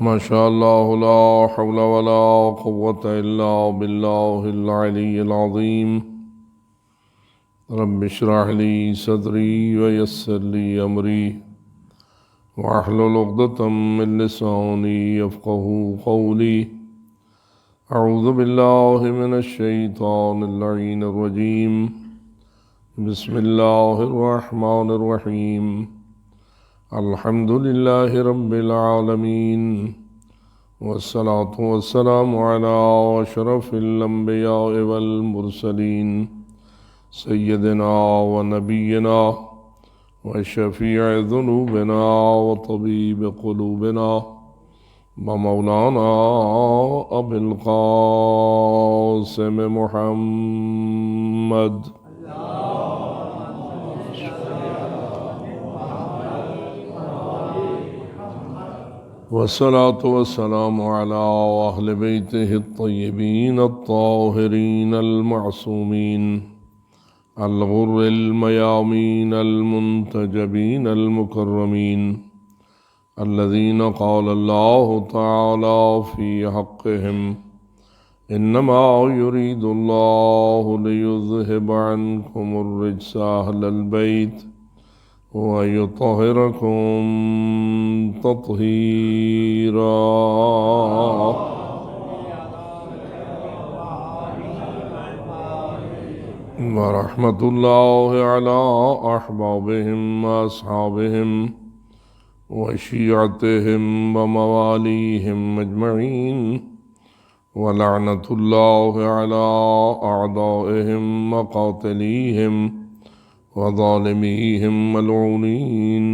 ما شاء الله لا حول ولا قوة إلا بالله العلي العظيم. رب اشرح لي صدري ويسر لي أمري واحلل عقدة من لساني يفقهوا قولي. أعوذ بالله من الشيطان اللعين الرجيم. بسم الله الرحمن الرحيم. الحمد لله رب العالمين، والصلاة والسلام على أشرف الأنبياء والمرسلين سيدنا ونبينا وشفيع ذنوبنا وطبيب قلوبنا ومولانا أبي القاسم محمد والصلاة والسلام على أهل بيته الطيبين الطاهرين المعصومين الغر الميامين المنتجبين المكرمين الذين قال الله تعالى في حقهم: إنما يريد الله ليذهب عنكم الرجس أهل البيت ويطهركم تطهيرا. ورحمة الله على أحبابهم وأصحابهم وشيعتهم ومواليهم أجمعين، ولعنة الله على أعدائهم وقاتليهم وظالميهم ملعونين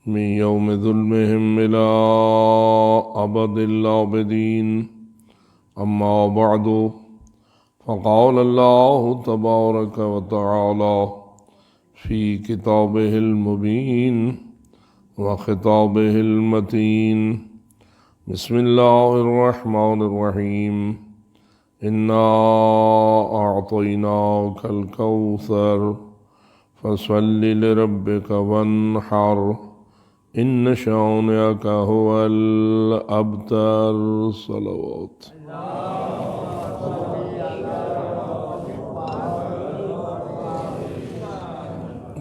من يوم ظلمهم إلى أبد الآبدين. أما بعد، فقال الله تبارك وتعالى في كتابه المبين وخطابه المتين: بسم الله الرحمن الرحيم. إنا أعطيناك الكوثر فصل لربك وانحر إن شانئك هو الأبتر. صلوات.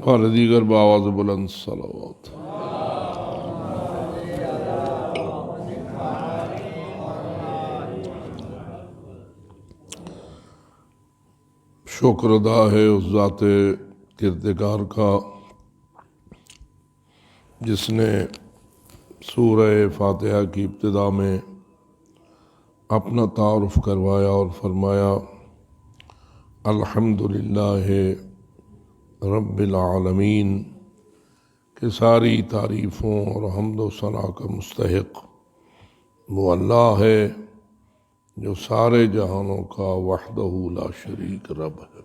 اور دیگر بآواز بلند صلوات. شکر ادا ہے اس ذات کردگار کا جس نے سورہ فاتحہ کی ابتدا میں اپنا تعارف کروایا اور فرمایا: الحمدللہ رب العالمین، کہ ساری تعریفوں اور حمد و ثنا کا مستحق وہ اللہ ہے جو سارے جہانوں کا وحدہ لا شریک رب ہے۔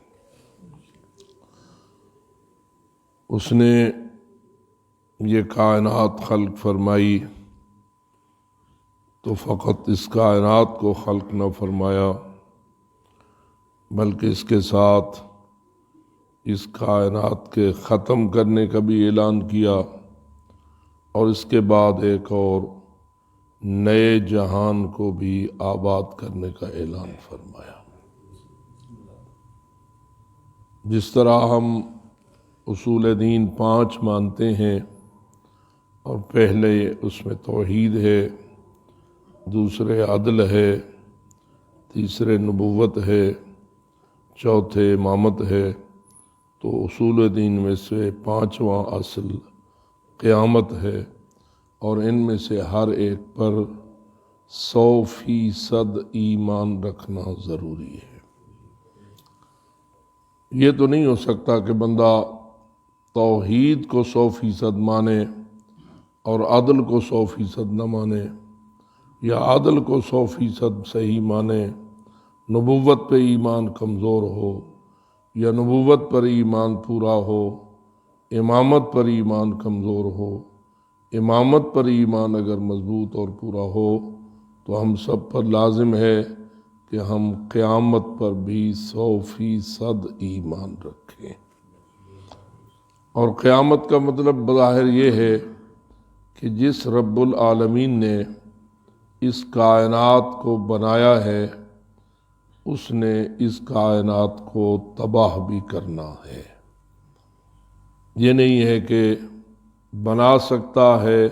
اس نے یہ کائنات خلق فرمائی تو فقط اس کائنات کو خلق نہ فرمایا، بلکہ اس کے ساتھ اس کائنات کے ختم کرنے کا بھی اعلان کیا، اور اس کے بعد ایک اور نئے جہان کو بھی آباد کرنے کا اعلان فرمایا۔ جس طرح ہم اصول دین 5 مانتے ہیں، اور پہلے اس میں توحید ہے، دوسرے عدل ہے، تیسرے نبوت ہے، چوتھے امامت ہے، تو اصول دین میں سے 5واں اصل قیامت ہے، اور ان میں سے ہر ایک پر 100% ایمان رکھنا ضروری ہے۔ یہ تو نہیں ہو سکتا کہ بندہ توحید کو 100% مانے اور عدل کو 100% نہ مانے، یا عدل کو 100% صحیح مانے، نبوت پہ ایمان کمزور ہو، یا نبوت پر ایمان پورا ہو، امامت پر ایمان کمزور ہو۔ امامت پر ایمان اگر مضبوط اور پورا ہو تو ہم سب پر لازم ہے کہ ہم قیامت پر بھی 100% ایمان رکھیں۔ اور قیامت کا مطلب بظاہر یہ ہے کہ جس رب العالمین نے اس کائنات کو بنایا ہے اس نے اس کائنات کو تباہ بھی کرنا ہے۔ یہ نہیں ہے کہ بنا سکتا ہے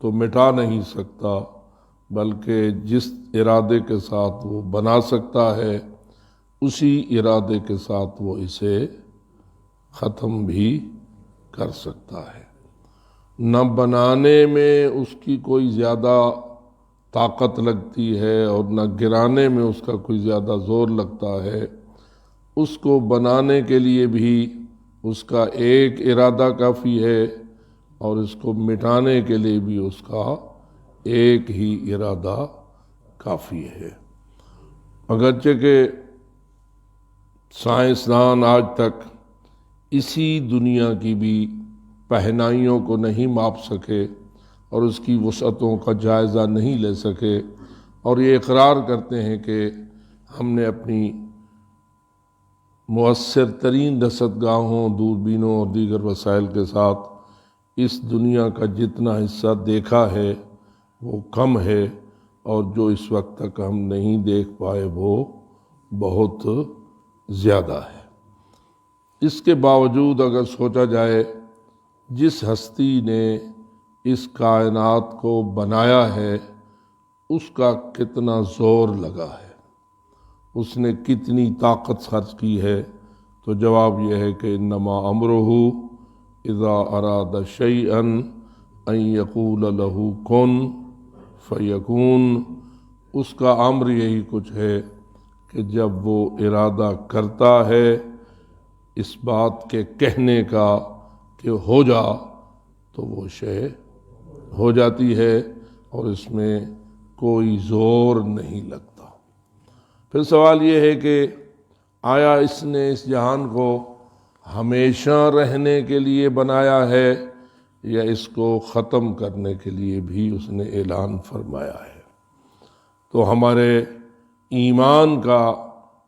تو مٹا نہیں سکتا، بلکہ جس ارادے کے ساتھ وہ بنا سکتا ہے اسی ارادے کے ساتھ وہ اسے ختم بھی کر سکتا ہے۔ نہ بنانے میں اس کی کوئی زیادہ طاقت لگتی ہے اور نہ گرانے میں اس کا کوئی زیادہ زور لگتا ہے۔ اس کو بنانے کے لیے بھی اس کا ایک ارادہ کافی ہے اور اس کو مٹانے کے لیے بھی اس کا ایک ہی ارادہ کافی ہے۔ اگرچہ کہ سائنسدان آج تک اسی دنیا کی بھی پہنائیوں کو نہیں ماپ سکے اور اس کی وسعتوں کا جائزہ نہیں لے سکے، اور یہ اقرار کرتے ہیں کہ ہم نے اپنی مؤثر ترین رصدگاہوں، دوربینوں اور دیگر وسائل کے ساتھ اس دنیا کا جتنا حصہ دیکھا ہے وہ کم ہے، اور جو اس وقت تک ہم نہیں دیکھ پائے وہ بہت زیادہ ہے۔ اس کے باوجود اگر سوچا جائے جس ہستی نے اس کائنات کو بنایا ہے اس کا کتنا زور لگا ہے، اس نے کتنی طاقت خرچ کی ہے، تو جواب یہ ہے کہ انما امرہ اذا اراد شیئا ان یقول له کن فیکون۔ اس کا امر یہی کچھ ہے کہ جب وہ ارادہ کرتا ہے اس بات کے کہنے کا کہ ہو جا تو وہ شے ہو جاتی ہے، اور اس میں کوئی زور نہیں لگتا۔ پھر سوال یہ ہے کہ آیا اس نے اس جہان کو ہمیشہ رہنے کے لیے بنایا ہے یا اس کو ختم کرنے کے لیے بھی اس نے اعلان فرمایا ہے؟ تو ہمارے ایمان کا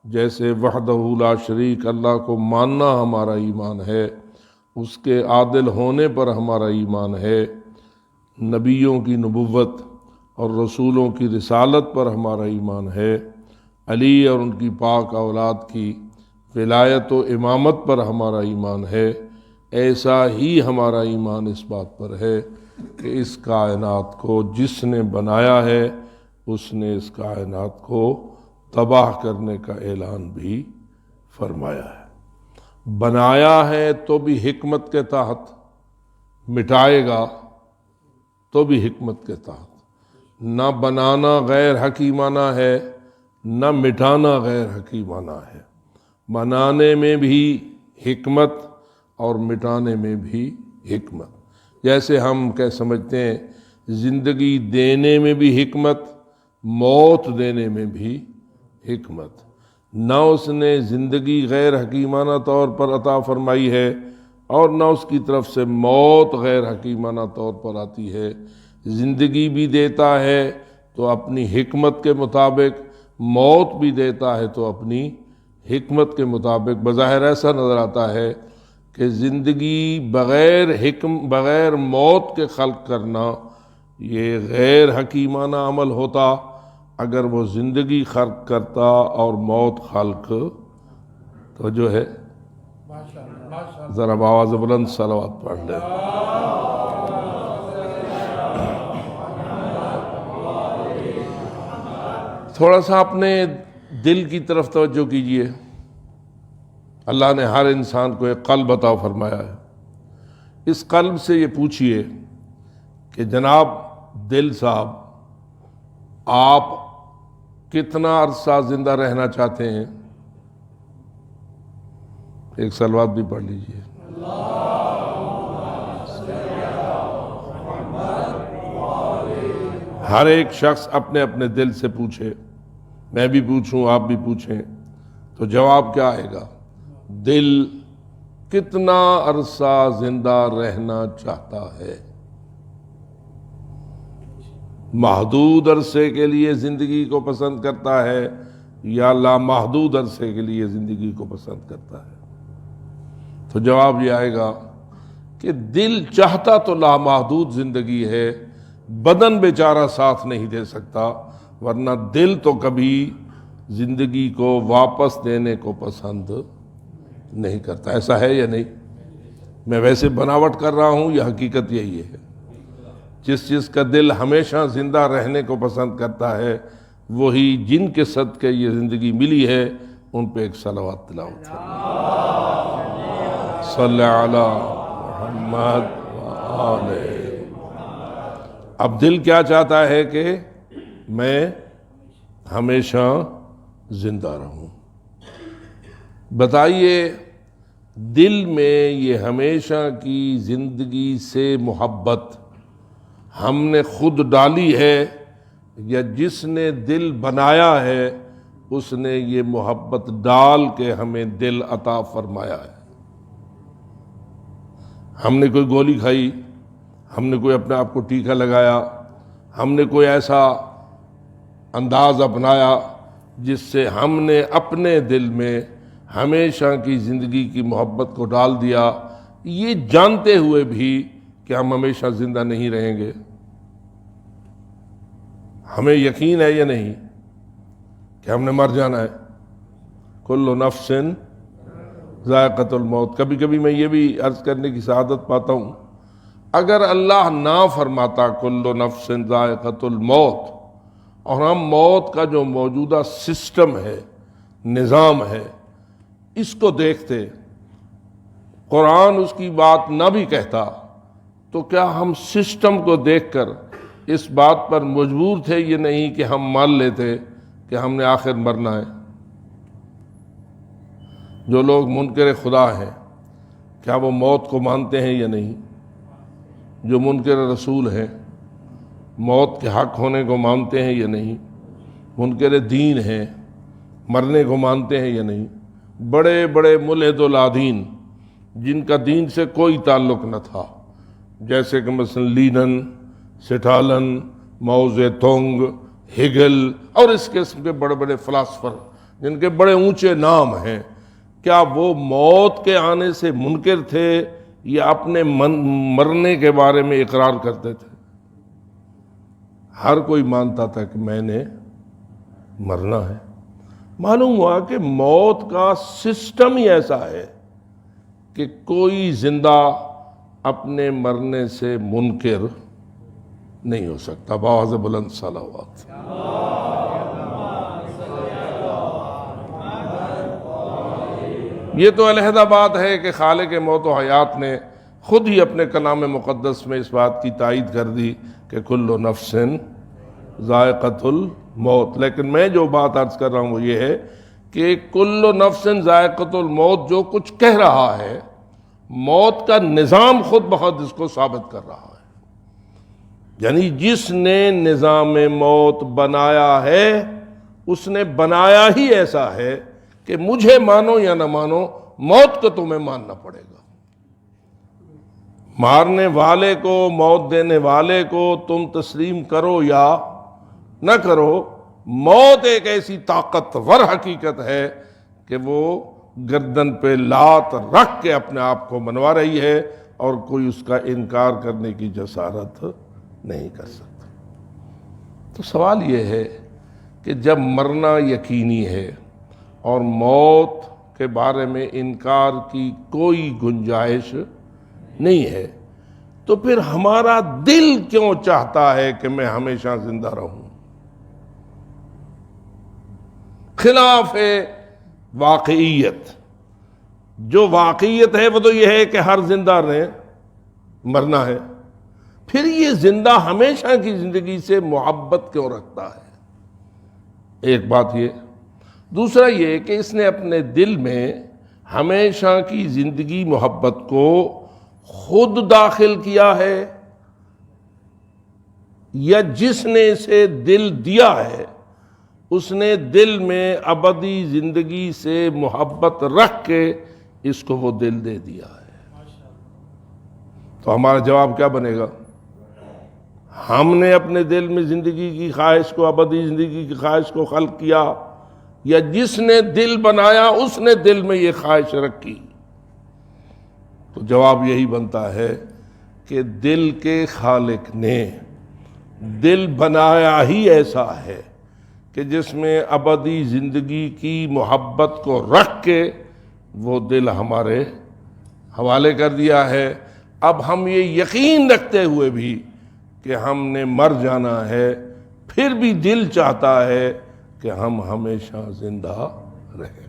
جیسے وحدہ لا شریک اللہ کو ماننا ہمارا ایمان ہے، اس کے عادل ہونے پر ہمارا ایمان ہے، نبیوں کی نبوت اور رسولوں کی رسالت پر ہمارا ایمان ہے، علی اور ان کی پاک اولاد کی ولایت و امامت پر ہمارا ایمان ہے، ایسا ہی ہمارا ایمان اس بات پر ہے کہ اس کائنات کو جس نے بنایا ہے اس نے اس کائنات کو تباہ کرنے کا اعلان بھی فرمایا ہے۔ بنایا ہے تو بھی حکمت کے تحت، مٹائے گا تو بھی حکمت کے تحت۔ نہ بنانا غیر حکیمانہ ہے، نہ مٹانا غیر حکیمانہ ہے۔ بنانے میں بھی حکمت اور مٹانے میں بھی حکمت۔ جیسے ہم سمجھتے ہیں زندگی دینے میں بھی حکمت، موت دینے میں بھی حکمت۔ نہ اس نے زندگی غیر حکیمانہ طور پر عطا فرمائی ہے اور نہ اس کی طرف سے موت غیر حکیمانہ طور پر آتی ہے۔ زندگی بھی دیتا ہے تو اپنی حکمت کے مطابق، موت بھی دیتا ہے تو اپنی حکمت کے مطابق۔ بظاہر ایسا نظر آتا ہے کہ زندگی بغیر موت کے خلق کرنا یہ غیر حکیمانہ عمل ہوتا، اگر وہ زندگی خلق کرتا اور موت خلق تو جو ہے ذرا آواز بلند صلوات پڑھ لے۔ تھوڑا سا اپنے دل کی طرف توجہ کیجئے۔ اللہ نے ہر انسان کو ایک قلب عطا فرمایا ہے۔ اس قلب سے یہ پوچھئے کہ جناب دل صاحب، آپ کتنا عرصہ زندہ رہنا چاہتے ہیں؟ ایک صلوات بھی پڑھ لیجئے۔ ہر ایک شخص اپنے اپنے دل سے پوچھے، میں بھی پوچھوں، آپ بھی پوچھیں، تو جواب کیا آئے گا؟ دل کتنا عرصہ زندہ رہنا چاہتا ہے؟ محدود عرصے کے لیے زندگی کو پسند کرتا ہے یا لامحدود عرصے کے لیے زندگی کو پسند کرتا ہے؟ تو جواب یہ آئے گا کہ دل چاہتا تو لامحدود زندگی ہے، بدن بیچارہ ساتھ نہیں دے سکتا، ورنہ دل تو کبھی زندگی کو واپس دینے کو پسند نہیں کرتا۔ ایسا ہے یا نہیں؟ میں ویسے بناوٹ کر رہا ہوں، یہ حقیقت یہی ہے۔ جس چیز کا دل ہمیشہ زندہ رہنے کو پسند کرتا ہے، وہی جن کے صدقے یہ زندگی ملی ہے ان پہ ایک صلوات تلاوت صلی علی محمد وآلہ۔ اب دل کیا چاہتا ہے کہ میں ہمیشہ زندہ رہوں۔ بتائیے دل میں یہ ہمیشہ کی زندگی سے محبت ہم نے خود ڈالی ہے یا جس نے دل بنایا ہے اس نے یہ محبت ڈال کے ہمیں دل عطا فرمایا ہے؟ ہم نے کوئی گولی کھائی، ہم نے کوئی اپنے آپ کو ٹیکا لگایا، ہم نے کوئی ایسا انداز اپنایا جس سے ہم نے اپنے دل میں ہمیشہ کی زندگی کی محبت کو ڈال دیا، یہ جانتے ہوئے بھی کہ ہم ہمیشہ زندہ نہیں رہیں گے۔ ہمیں یقین ہے یا نہیں کہ ہم نے مر جانا ہے؟ کل نفس ذائقۃ الموت۔ کبھی کبھی میں یہ بھی عرض کرنے کی سعادت پاتا ہوں، اگر اللہ نہ فرماتا کل نفس ذائقۃ الموت، اور ہم موت کا جو موجودہ سسٹم ہے، نظام ہے، اس کو دیکھتے، قرآن اس کی بات نہ بھی کہتا، تو کیا ہم سسٹم کو دیکھ کر اس بات پر مجبور تھے یہ نہیں کہ ہم مان لیتے کہ ہم نے آخر مرنا ہے؟ جو لوگ منکر خدا ہیں کیا وہ موت کو مانتے ہیں یا نہیں؟ جو منکر رسول ہیں موت کے حق ہونے کو مانتے ہیں یا نہیں؟ منکر دین ہیں مرنے کو مانتے ہیں یا نہیں؟ بڑے بڑے ملحد العادین جن کا دین سے کوئی تعلق نہ تھا، جیسے کہ مثلا لینن، سٹالن، ماؤ زیتونگ، ہگل اور اس قسم کے بڑے بڑے فلاسفر جن کے بڑے اونچے نام ہیں، کیا وہ موت کے آنے سے منکر تھے یا اپنے مرنے کے بارے میں اقرار کرتے تھے؟ ہر کوئی مانتا تھا کہ میں نے مرنا ہے۔ معلوم ہوا کہ موت کا سسٹم ہی ایسا ہے کہ کوئی زندہ اپنے مرنے سے منکر نہیں ہو سکتا۔ بآواز بلند صلوات۔ یہ تو علیحدہ بات ہے کہ خالق موت و حیات نے خود ہی اپنے کلام مقدس میں اس بات کی تائید کر دی کہ کل نفس ذائقۃ الموت۔ لیکن میں جو بات عرض کر رہا ہوں وہ یہ ہے کہ کل نفس ذائقۃ الموت جو کچھ کہہ رہا ہے، موت کا نظام خود بخود اس کو ثابت کر رہا ہے۔ یعنی جس نے نظام موت بنایا ہے اس نے بنایا ہی ایسا ہے کہ مجھے مانو یا نہ مانو، موت کو تمہیں ماننا پڑے گا۔ مارنے والے کو، موت دینے والے کو تم تسلیم کرو یا نہ کرو، موت ایک ایسی طاقتور حقیقت ہے کہ وہ گردن پہ لات رکھ کے اپنے آپ کو منوا رہی ہے، اور کوئی اس کا انکار کرنے کی جسارت نہیں کر سکتا۔ تو سوال یہ ہے کہ جب مرنا یقینی ہے اور موت کے بارے میں انکار کی کوئی گنجائش نہیں ہے، تو پھر ہمارا دل کیوں چاہتا ہے کہ میں ہمیشہ زندہ رہوں؟ خلاف واقعیت۔ جو واقعیت ہے وہ تو یہ ہے کہ ہر زندہ نے مرنا ہے، پھر یہ زندہ ہمیشہ کی زندگی سے محبت کیوں رکھتا ہے؟ ایک بات یہ۔ دوسرا یہ کہ اس نے اپنے دل میں ہمیشہ کی زندگی محبت کو خود داخل کیا ہے یا جس نے اسے دل دیا ہے اس نے دل میں ابدی زندگی سے محبت رکھ کے اس کو وہ دل دے دیا ہے؟ تو ہمارا جواب کیا بنے گا؟ ہم نے اپنے دل میں زندگی کی خواہش کو، ابدی زندگی کی خواہش کو خلق کیا، یا جس نے دل بنایا اس نے دل میں یہ خواہش رکھی؟ تو جواب یہی بنتا ہے کہ دل کے خالق نے دل بنایا ہی ایسا ہے کہ جس میں ابدی زندگی کی محبت کو رکھ کے وہ دل ہمارے حوالے کر دیا ہے۔ اب ہم یہ یقین رکھتے ہوئے بھی کہ ہم نے مر جانا ہے، پھر بھی دل چاہتا ہے کہ ہم ہمیشہ زندہ رہیں۔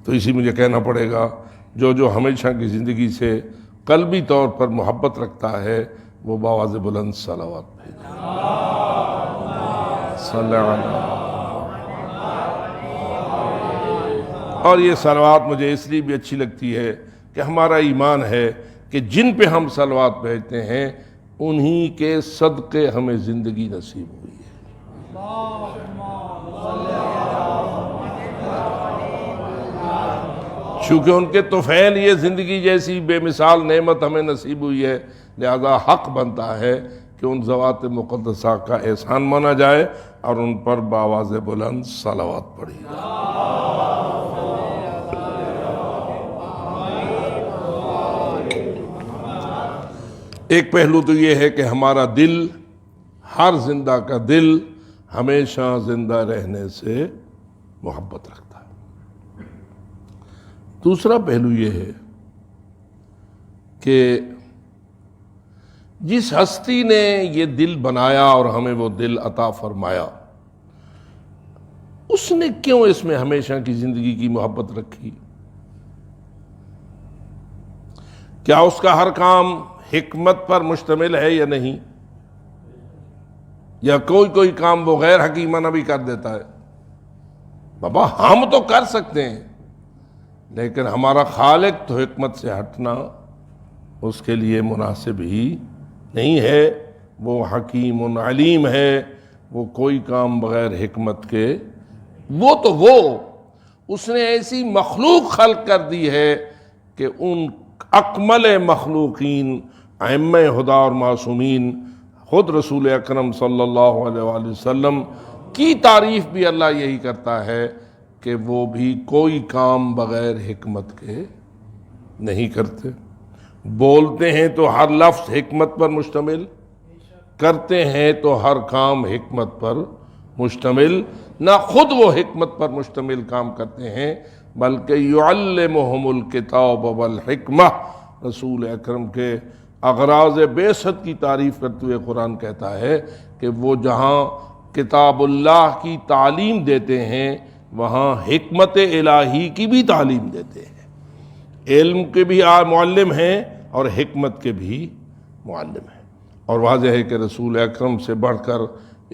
تو اسی مجھے کہنا پڑے گا، جو ہمیشہ کی زندگی سے قلبی طور پر محبت رکھتا ہے وہ بآواز بلند صلوات بھیجے۔ صلی اللہ علیہ۔ اور یہ صلوات مجھے اس لیے بھی اچھی لگتی ہے کہ ہمارا ایمان ہے کہ جن پہ ہم صلوات بھیجتے ہیں انہی کے صدقے ہمیں زندگی نصیب ہوئی ہے۔ چونکہ ان کے طفیل یہ زندگی جیسی بے مثال نعمت ہمیں نصیب ہوئی ہے، لہذا حق بنتا ہے کہ ان ذوات مقدسہ کا احسان مانا جائے اور ان پر بآواز بلند صلوات پڑھی جائے۔ ایک پہلو تو یہ ہے کہ ہمارا دل، ہر زندہ کا دل ہمیشہ زندہ رہنے سے محبت رکھتا ہے۔ دوسرا پہلو یہ ہے کہ جس ہستی نے یہ دل بنایا اور ہمیں وہ دل عطا فرمایا، اس نے کیوں اس میں ہمیشہ کی زندگی کی محبت رکھی؟ کیا اس کا ہر کام حکمت پر مشتمل ہے یا نہیں؟ یا کوئی کام وہ غیر حکیمانہ بھی کر دیتا ہے؟ بابا ہم تو کر سکتے ہیں، لیکن ہمارا خالق تو حکمت سے ہٹنا اس کے لیے مناسب ہی نہیں ہے۔ وہ حکیم علیم ہے، وہ کوئی کام بغیر حکمت کے، وہ اس نے ایسی مخلوق خلق کر دی ہے کہ ان اکمل مخلوقین، ائمہ ہدی اور معصومین، خود رسول اکرم صلی اللہ علیہ وآلہ وسلم کی تعریف بھی اللہ یہی کرتا ہے کہ وہ بھی کوئی کام بغیر حکمت کے نہیں کرتے۔ بولتے ہیں تو ہر لفظ حکمت پر مشتمل، کرتے ہیں تو ہر کام حکمت پر مشتمل، نہ خود وہ حکمت پر مشتمل کام کرتے ہیں بلکہ یعلمہم الکتاب والحکمہ۔ رسول اکرم کے اغراض بعثت کی تعریف کرتے ہوئے قرآن کہتا ہے کہ وہ جہاں کتاب اللہ کی تعلیم دیتے ہیں وہاں حکمت الہی کی بھی تعلیم دیتے ہیں۔ علم کے بھی معلم ہیں اور حکمت کے بھی معلم ہیں، اور واضح ہے کہ رسول اکرم سے بڑھ کر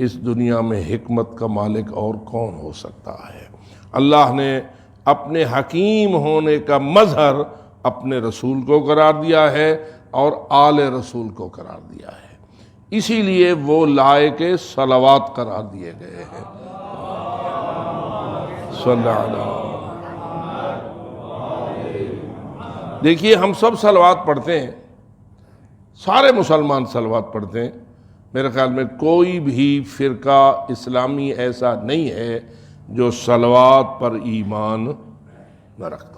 اس دنیا میں حکمت کا مالک اور کون ہو سکتا ہے۔ اللہ نے اپنے حکیم ہونے کا مظہر اپنے رسول کو قرار دیا ہے اور آل رسول کو قرار دیا ہے، اسی لیے وہ لائق صلوات قرار دیے گئے ہیں۔ صلی اللہ علیہ۔ دیکھیے ہم سب صلوات پڑھتے ہیں، سارے مسلمان صلوات پڑھتے ہیں، میرے خیال میں کوئی بھی فرقہ اسلامی ایسا نہیں ہے جو صلوات پر ایمان نہ رکھتا۔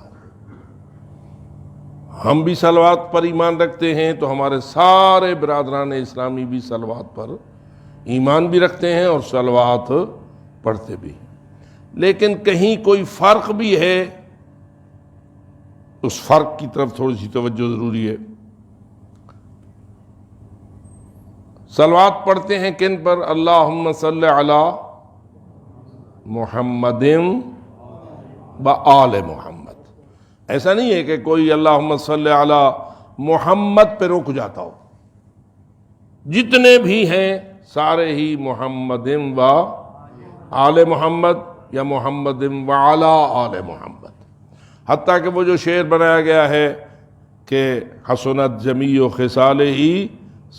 ہم بھی صلوات پر ایمان رکھتے ہیں تو ہمارے سارے برادران اسلامی بھی صلوات پر ایمان بھی رکھتے ہیں اور صلوات پڑھتے بھی ہیں، لیکن کہیں کوئی فرق بھی ہے، اس فرق کی طرف تھوڑی سی توجہ ضروری ہے۔ صلوات پڑھتے ہیں کن پر؟ اللہم صلی علی محمد و آل محمد۔ ایسا نہیں ہے کہ کوئی اللہم صلی علی محمد پہ رک جاتا ہو، جتنے بھی ہیں سارے ہی محمد و آل محمد یا محمد و علی آل محمد۔ حتیٰ کہ وہ جو شعر بنایا گیا ہے کہ حسنت جمیع خصالہ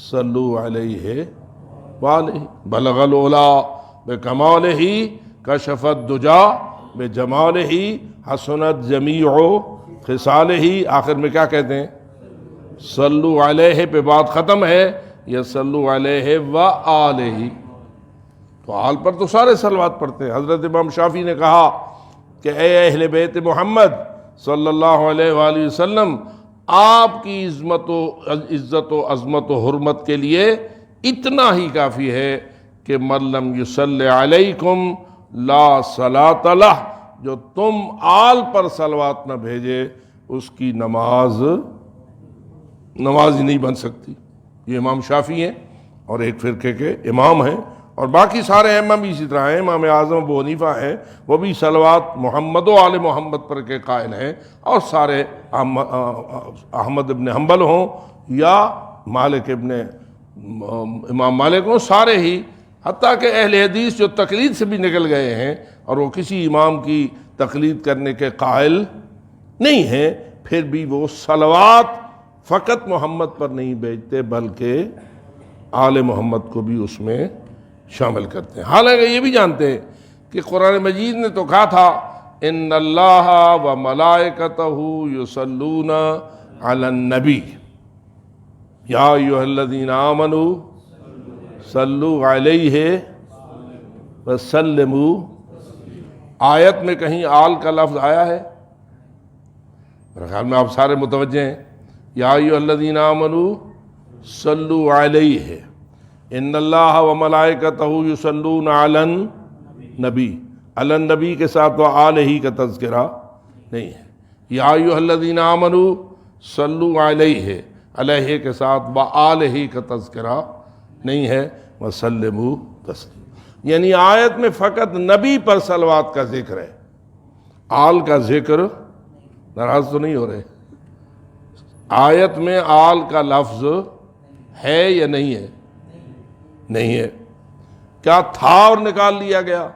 صلو علیہ وآلہ، بلغ العلا بکمالہ کشف الدجا بجمالہ حسنت جمیع خصالہ، آخر میں کیا کہتے ہیں؟ صلو علیہ پہ بات ختم ہے یا صلو علیہ وآلہ؟ تو آل پر تو سارے صلوات پڑھتے ہیں۔ حضرت امام شافعی نے کہا کہ اے اہل بیت محمد صلی اللہ علیہ وآلہ وسلم، آپ کی عزت و عظمت و حرمت کے لیے اتنا ہی کافی ہے کہ من لم یصلی علیکم لا صلاۃ لہ، جو تم آل پر صلوات نہ بھیجے اس کی نماز ہی نہیں بن سکتی۔ یہ امام شافعی ہیں اور ایک فرقے کے امام ہیں، اور باقی سارے ائمہ بھی اسی طرح ہیں۔ امام اعظم ابو حنیفہ ہیں، وہ بھی صلوات محمد و آل محمد پر کے قائل ہیں، اور سارے احمد ابن حنبل ہوں یا مالک ابن امام مالک ہوں، سارے ہی، حتیٰ کہ اہل حدیث جو تقلید سے بھی نکل گئے ہیں اور وہ کسی امام کی تقلید کرنے کے قائل نہیں ہیں، پھر بھی وہ صلوات فقط محمد پر نہیں بھیجتے بلکہ آل محمد کو بھی اس میں شامل کرتے ہیں۔ حالانکہ یہ بھی جانتے ہیں کہ قرآن مجید نے تو کہا تھا ان اللہ و ملائکتہ یصلون علی النبی یا ایھا الذین آمنوا صلوا علیہ وسلموا۔ آیت میں کہیں آل کا لفظ آیا ہے؟ میرے خیال میں آپ سارے متوجہ ہیں۔ یا ایھا الذین آمنوا صلوا علیہ، ان اللہ و ملائکتہ یصلون علی النبی، علی النبی کے ساتھ وہ آلہ کا تذکرہ نہیں ہے۔ یا ایھا الذین آمنوا صلوا علیہ، علیہ کے ساتھ و آلہ کا تذکرہ نہیں ہے، وسلموا تسلیما۔ یعنی آیت میں فقط نبی پر صلوات کا ذکر ہے، آل کا ذکر، ناراض تو نہیں ہو رہے؟ آیت میں آل کا لفظ ہے یا نہیں ہے؟ نہیں ہے۔ کیا تھا اور نکال لیا گیا؟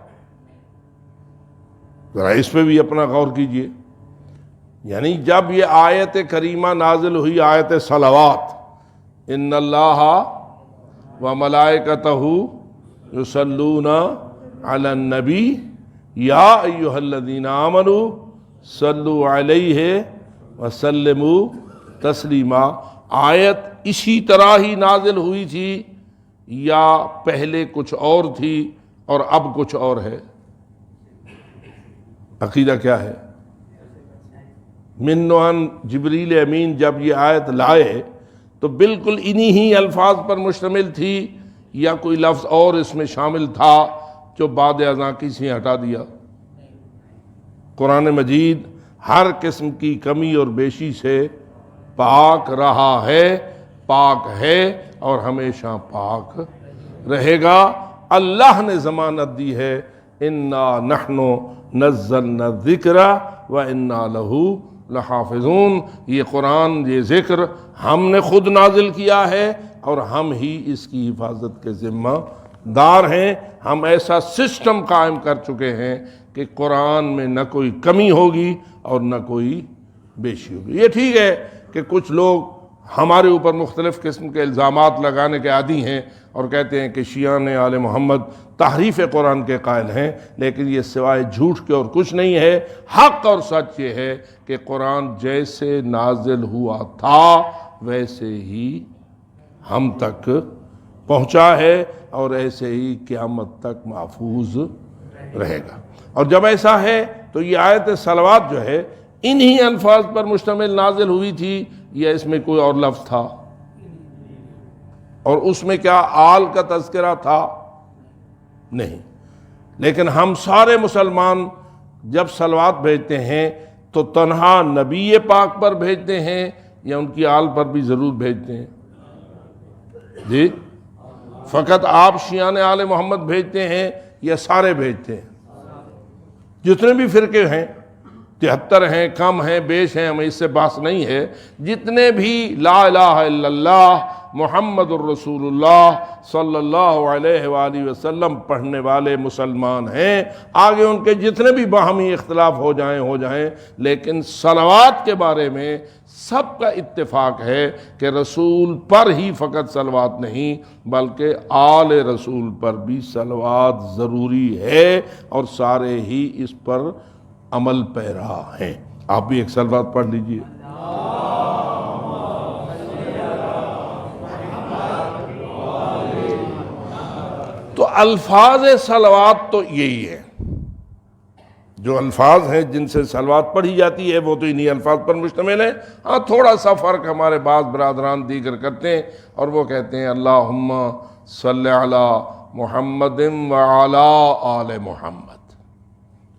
ذرا اس پہ بھی اپنا غور کیجئے۔ یعنی جب یہ آیت کریمہ نازل ہوئی، آیت صلوات، ان اللہ و ملائکتہ یصلون علی النبی یا ایھا الذین آمنوا صلوا علیہ وسلموا تسلیما، آیت اسی طرح ہی نازل ہوئی تھی یا پہلے کچھ اور تھی اور اب کچھ اور ہے؟ عقیدہ کیا ہے؟ من نوحن جبریل امین جب یہ آیت لائے تو بالکل انہی ہی الفاظ پر مشتمل تھی یا کوئی لفظ اور اس میں شامل تھا جو بعد ازاں کسی ہٹا دیا؟ قرآن مجید ہر قسم کی کمی اور بیشی سے پاک رہا ہے، پاک ہے اور ہمیشہ پاک رہے گا۔ اللہ نے ضمانت دی ہے انا نحن نزلنا الذکر وانا لہ لحافظون، یہ قرآن، یہ ذکر ہم نے خود نازل کیا ہے اور ہم ہی اس کی حفاظت کے ذمہ دار ہیں۔ ہم ایسا سسٹم قائم کر چکے ہیں کہ قرآن میں نہ کوئی کمی ہوگی اور نہ کوئی بیشی ہوگی۔ یہ ٹھیک ہے کہ کچھ لوگ ہمارے اوپر مختلف قسم کے الزامات لگانے کے عادی ہیں اور کہتے ہیں کہ شیعہ آل محمد تحریف قرآن کے قائل ہیں، لیکن یہ سوائے جھوٹ کے اور کچھ نہیں ہے۔ حق اور سچ یہ ہے کہ قرآن جیسے نازل ہوا تھا ویسے ہی ہم تک پہنچا ہے اور ایسے ہی قیامت تک محفوظ رہے گا۔ اور جب ایسا ہے تو یہ آیت صلوات جو ہے انہی الفاظ پر مشتمل نازل ہوئی تھی یا اس میں کوئی اور لفظ تھا؟ اور اس میں کیا آل کا تذکرہ تھا؟ نہیں۔ لیکن ہم سارے مسلمان جب صلوات بھیجتے ہیں تو تنہا نبی پاک پر بھیجتے ہیں یا ان کی آل پر بھی ضرور بھیجتے ہیں؟ جی، فقط آپ شیعان آل محمد بھیجتے ہیں یا سارے بھیجتے ہیں؟ جتنے بھی فرقے ہیں، 73 ہیں، کم ہیں، بیش ہیں، ہمیں اس سے بحث نہیں ہے، جتنے بھی لا الہ الا اللہ محمد الرسول اللہ صلی اللہ علیہ وآلہ وسلم پڑھنے والے مسلمان ہیں، آگے ان کے جتنے بھی باہمی اختلاف ہو جائیں، لیکن صلوات کے بارے میں سب کا اتفاق ہے کہ رسول پر ہی فقط صلوات نہیں بلکہ آل رسول پر بھی صلوات ضروری ہے اور سارے ہی اس پر عمل پیرا ہیں۔ آپ بھی ایک صلوات پڑھ لیجئے۔ تو الفاظ صلوات تو یہی ہے، جو الفاظ ہیں جن سے صلوات پڑھی جاتی ہے وہ تو انہی الفاظ پر مشتمل ہے۔ ہاں تھوڑا سا فرق ہمارے بعض برادران دیگر کرتے ہیں اور وہ کہتے ہیں اللہم صلی علی محمد وعلی آل محمد،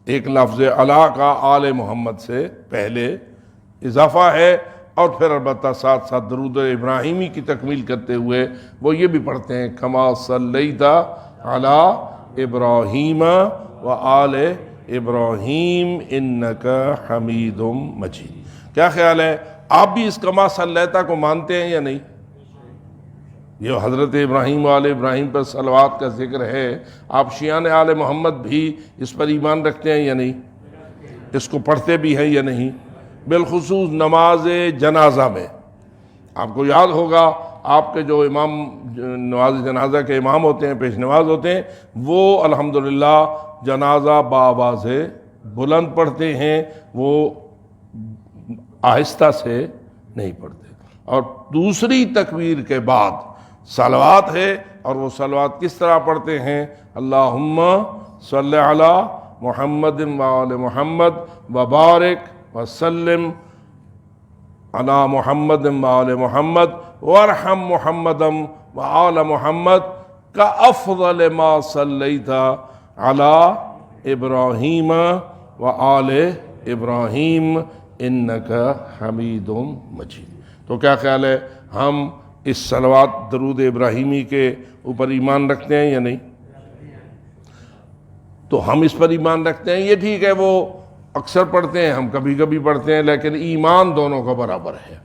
ایک لفظ علی کا آل محمد سے پہلے اضافہ ہے، اور پھر البتہ ساتھ ساتھ درود ابراہیمی کی تکمیل کرتے ہوئے وہ یہ بھی پڑھتے ہیں کما صلیت علی ابراہیم وآل ابراہیم انک حمید مجید۔ کیا خیال ہے، آپ بھی اس کما صلیتا کو مانتے ہیں یا نہیں؟ یہ حضرت ابراہیم و آل ابراہیم پر صلوات کا ذکر ہے، آپ شیعان آل محمد بھی اس پر ایمان رکھتے ہیں یا نہیں؟ اس کو پڑھتے بھی ہیں یا نہیں؟ بالخصوص نماز جنازہ میں آپ کو یاد ہوگا، آپ کے جو امام نماز جنازہ کے امام ہوتے ہیں، پیش نماز ہوتے ہیں، وہ الحمدللہ جنازہ بآواز بلند پڑھتے ہیں، وہ آہستہ سے نہیں پڑھتے۔ اور دوسری تکبیر کے بعد صلوات ہے، اور وہ صلوات کس طرح پڑھتے ہیں؟ اللہم صلی علی محمد وآل محمد وبارک وسلم علی محمد وآل محمد وارحم محمد وآل محمد کافضل ما صلیت علی ابراہیم وآل ابراہیم انک حمید مجید۔ تو کیا خیال ہے، ہم اس صلوات درود ابراہیمی کے اوپر ایمان رکھتے ہیں یا نہیں؟ تو ہم اس پر ایمان رکھتے ہیں، یہ ٹھیک ہے، وہ اکثر پڑھتے ہیں، ہم کبھی کبھی پڑھتے ہیں، لیکن ایمان دونوں کا برابر ہے۔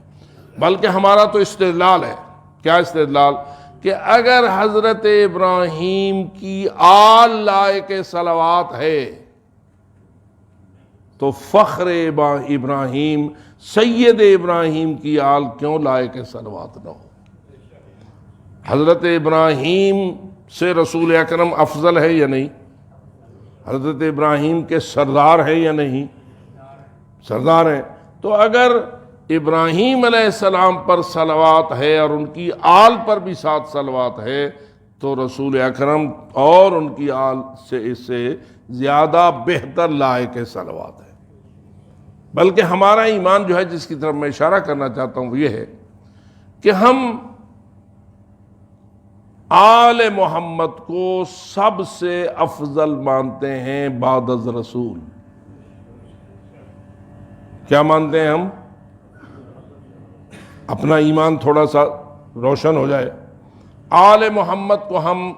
بلکہ ہمارا تو استدلال ہے، کیا استدلال؟ کہ اگر حضرت ابراہیم کی آل لائق صلوات ہے تو فخر ابراہیم سید ابراہیم کی آل کیوں لائق صلوات نہ ہو؟ حضرت ابراہیم سے رسول اکرم افضل ہے یا نہیں؟ حضرت ابراہیم کے سردار ہے یا نہیں؟ سردار ہیں۔ تو اگر ابراہیم علیہ السلام پر صلوات ہے اور ان کی آل پر بھی ساتھ صلوات ہے تو رسول اکرم اور ان کی آل سے اس سے زیادہ بہتر لائق صلوات ہے۔ بلکہ ہمارا ایمان جو ہے، جس کی طرف میں اشارہ کرنا چاہتا ہوں وہ یہ ہے کہ ہم آل محمد کو سب سے افضل مانتے ہیں بعد از رسول۔ کیا مانتے ہیں ہم؟ اپنا ایمان تھوڑا سا روشن ہو جائے۔ آل محمد کو ہم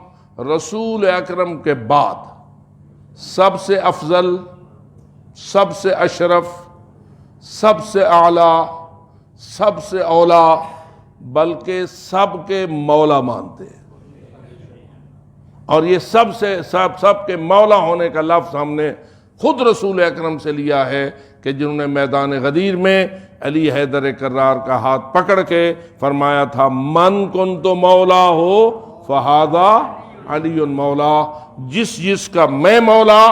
رسول اکرم کے بعد سب سے افضل، سب سے اشرف، سب سے اعلیٰ، سب سے اولا، بلکہ سب کے مولا مانتے ہیں۔ اور یہ سب کے مولا ہونے کا لفظ ہم نے خود رسول اکرم سے لیا ہے، کہ جنہوں نے میدان غدیر میں علی حیدر کرار کا ہاتھ پکڑ کے فرمایا تھا من کنت مولا ہو فہذا علی مولا، جس کا میں مولا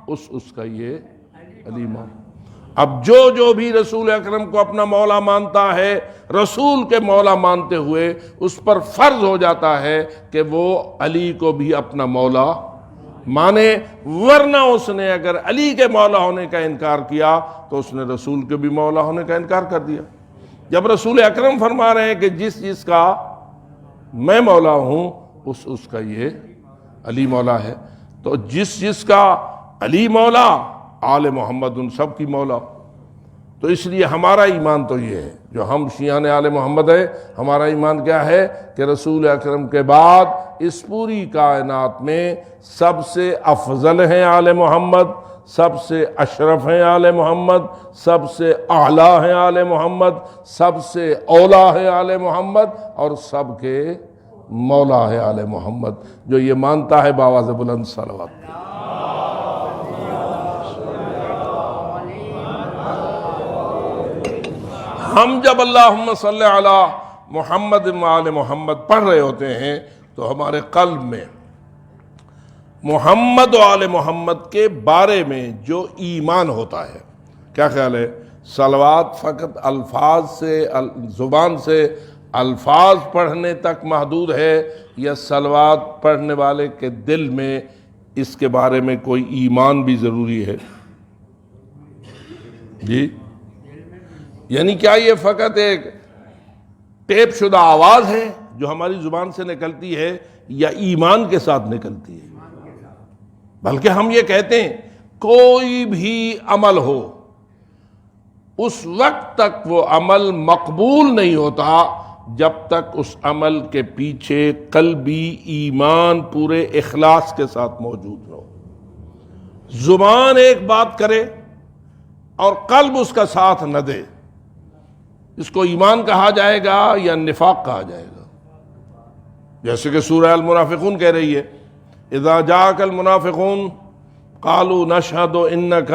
اس کا یہ علی مولا۔ اب جو بھی رسول اکرم کو اپنا مولا مانتا ہے، رسول کے مولا مانتے ہوئے اس پر فرض ہو جاتا ہے کہ وہ علی کو بھی اپنا مولا مانے، ورنہ اس نے اگر علی کے مولا ہونے کا انکار کیا تو اس نے رسول کے بھی مولا ہونے کا انکار کر دیا۔ جب رسول اکرم فرما رہے ہیں کہ جس کا میں مولا ہوں اس کا یہ علی مولا ہے، تو جس کا علی مولا، آل محمد ان سب کی مولا۔ تو اس لیے ہمارا ایمان تو یہ ہے، جو ہم شیعان آل محمد ہے، ہمارا ایمان کیا ہے کہ رسول اکرم کے بعد اس پوری کائنات میں سب سے افضل ہیں آل محمد، سب سے اشرف ہیں آل محمد، سب سے اعلیٰ ہیں آل محمد، سب سے اولا ہے آل محمد، اور سب کے مولا ہے آل محمد۔ جو یہ مانتا ہے بآواز بلند صلوات۔ ہم جب اللہم صلی علی محمد وآل محمد پڑھ رہے ہوتے ہیں تو ہمارے قلب میں محمد و آل محمد کے بارے میں جو ایمان ہوتا ہے، کیا خیال ہے؟ صلوات فقط الفاظ سے، زبان سے الفاظ پڑھنے تک محدود ہے، یا صلوات پڑھنے والے کے دل میں اس کے بارے میں کوئی ایمان بھی ضروری ہے؟ جی، یعنی کیا یہ فقط ایک ٹیپ شدہ آواز ہے جو ہماری زبان سے نکلتی ہے یا ایمان کے ساتھ نکلتی ہے؟ بلکہ ہم یہ کہتے ہیں کوئی بھی عمل ہو اس وقت تک وہ عمل مقبول نہیں ہوتا جب تک اس عمل کے پیچھے قلبی ایمان پورے اخلاص کے ساتھ موجود نہ ہو۔ زبان ایک بات کرے اور قلب اس کا ساتھ نہ دے، اس کو ایمان کہا جائے گا یا نفاق کہا جائے گا؟ جیسے کہ سورہ المنافقون کہہ رہی ہے اذا جاءک المنافقون قالوا نشہد انک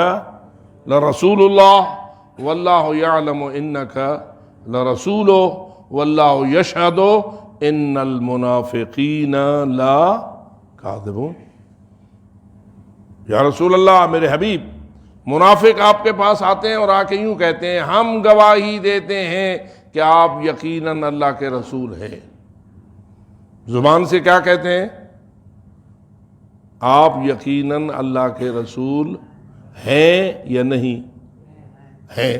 لرسول اللہ واللہ یعلم انک لرسول واللہ یشہد ان المنافقین لکاذبون۔ یا رسول اللہ، میرے حبیب، منافق آپ کے پاس آتے ہیں اور آ کے یوں کہتے ہیں ہم گواہی دیتے ہیں کہ آپ یقیناً اللہ کے رسول ہیں۔ زبان سے کیا کہتے ہیں؟ آپ یقیناً اللہ کے رسول ہیں یا نہیں ہیں؟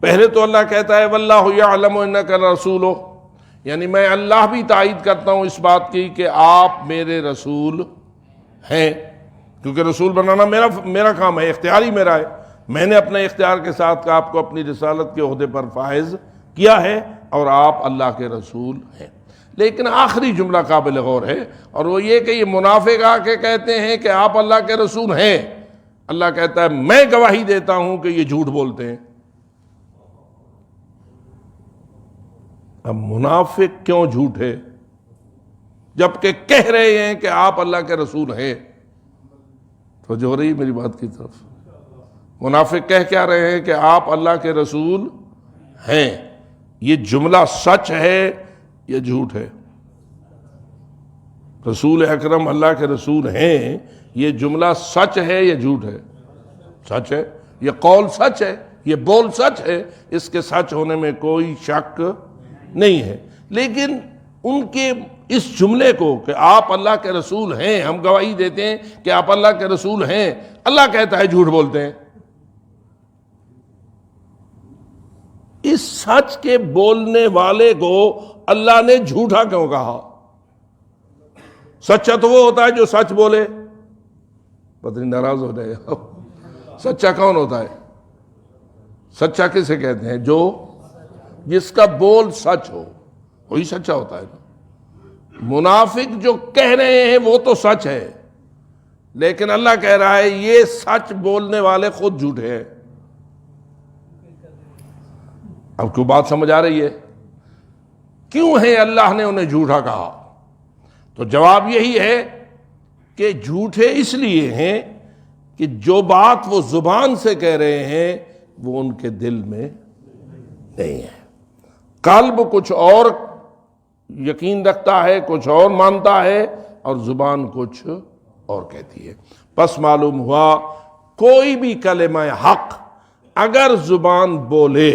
پہلے تو اللہ کہتا ہے واللہ یعلم انک لرسول، یعنی میں اللہ بھی تائید کرتا ہوں اس بات کی کہ آپ میرے رسول ہیں، کیونکہ رسول بنانا میرا کام ہے، اختیاری میرا ہے، میں نے اپنے اختیار کے ساتھ آپ کو اپنی رسالت کے عہدے پر فائز کیا ہے اور آپ اللہ کے رسول ہیں۔ لیکن آخری جملہ قابل غور ہے، اور وہ یہ کہ یہ منافق آ کے کہتے ہیں کہ آپ اللہ کے رسول ہیں، اللہ کہتا ہے میں گواہی دیتا ہوں کہ یہ جھوٹ بولتے ہیں۔ اب منافق کیوں جھوٹ ہے جبکہ کہہ رہے ہیں کہ آپ اللہ کے رسول ہیں؟ توجہ ہو رہی ہے میری بات کی طرف؟ منافق کہہ کیا رہے ہیں کہ آپ اللہ کے رسول ہیں، یہ جملہ سچ ہے یا جھوٹ ہے؟ رسول اکرم اللہ کے رسول ہیں، یہ جملہ سچ ہے یا جھوٹ ہے؟ سچ ہے، یہ قول سچ ہے، یہ بول سچ ہے، اس کے سچ ہونے میں کوئی شک نہیں ہے۔ لیکن ان کے اس جملے کو کہ آپ اللہ کے رسول ہیں، ہم گواہی دیتے ہیں کہ آپ اللہ کے رسول ہیں، اللہ کہتا ہے جھوٹ بولتے ہیں۔ اس سچ کے بولنے والے کو اللہ نے جھوٹا کیوں کہا؟ سچا تو وہ ہوتا ہے جو سچ بولے۔ پتہ نہیں ناراض ہو جائے گا۔ سچا کون ہوتا ہے؟ سچا کسے کہتے ہیں؟ جو جس کا بول سچ ہو، وہی سچا ہوتا ہے نا۔ منافق جو کہہ رہے ہیں وہ تو سچ ہے، لیکن اللہ کہہ رہا ہے یہ سچ بولنے والے خود جھوٹے ہیں۔ اب کیوں بات سمجھ آ رہی ہے؟ کیوں ہے اللہ نے انہیں جھوٹا کہا؟ تو جواب یہی ہے کہ جھوٹے اس لیے ہیں کہ جو بات وہ زبان سے کہہ رہے ہیں وہ ان کے دل میں نہیں ہے۔ قلب کچھ اور یقین رکھتا ہے، کچھ اور مانتا ہے، اور زبان کچھ اور کہتی ہے۔ پس معلوم ہوا کوئی بھی کلمہ حق اگر زبان بولے،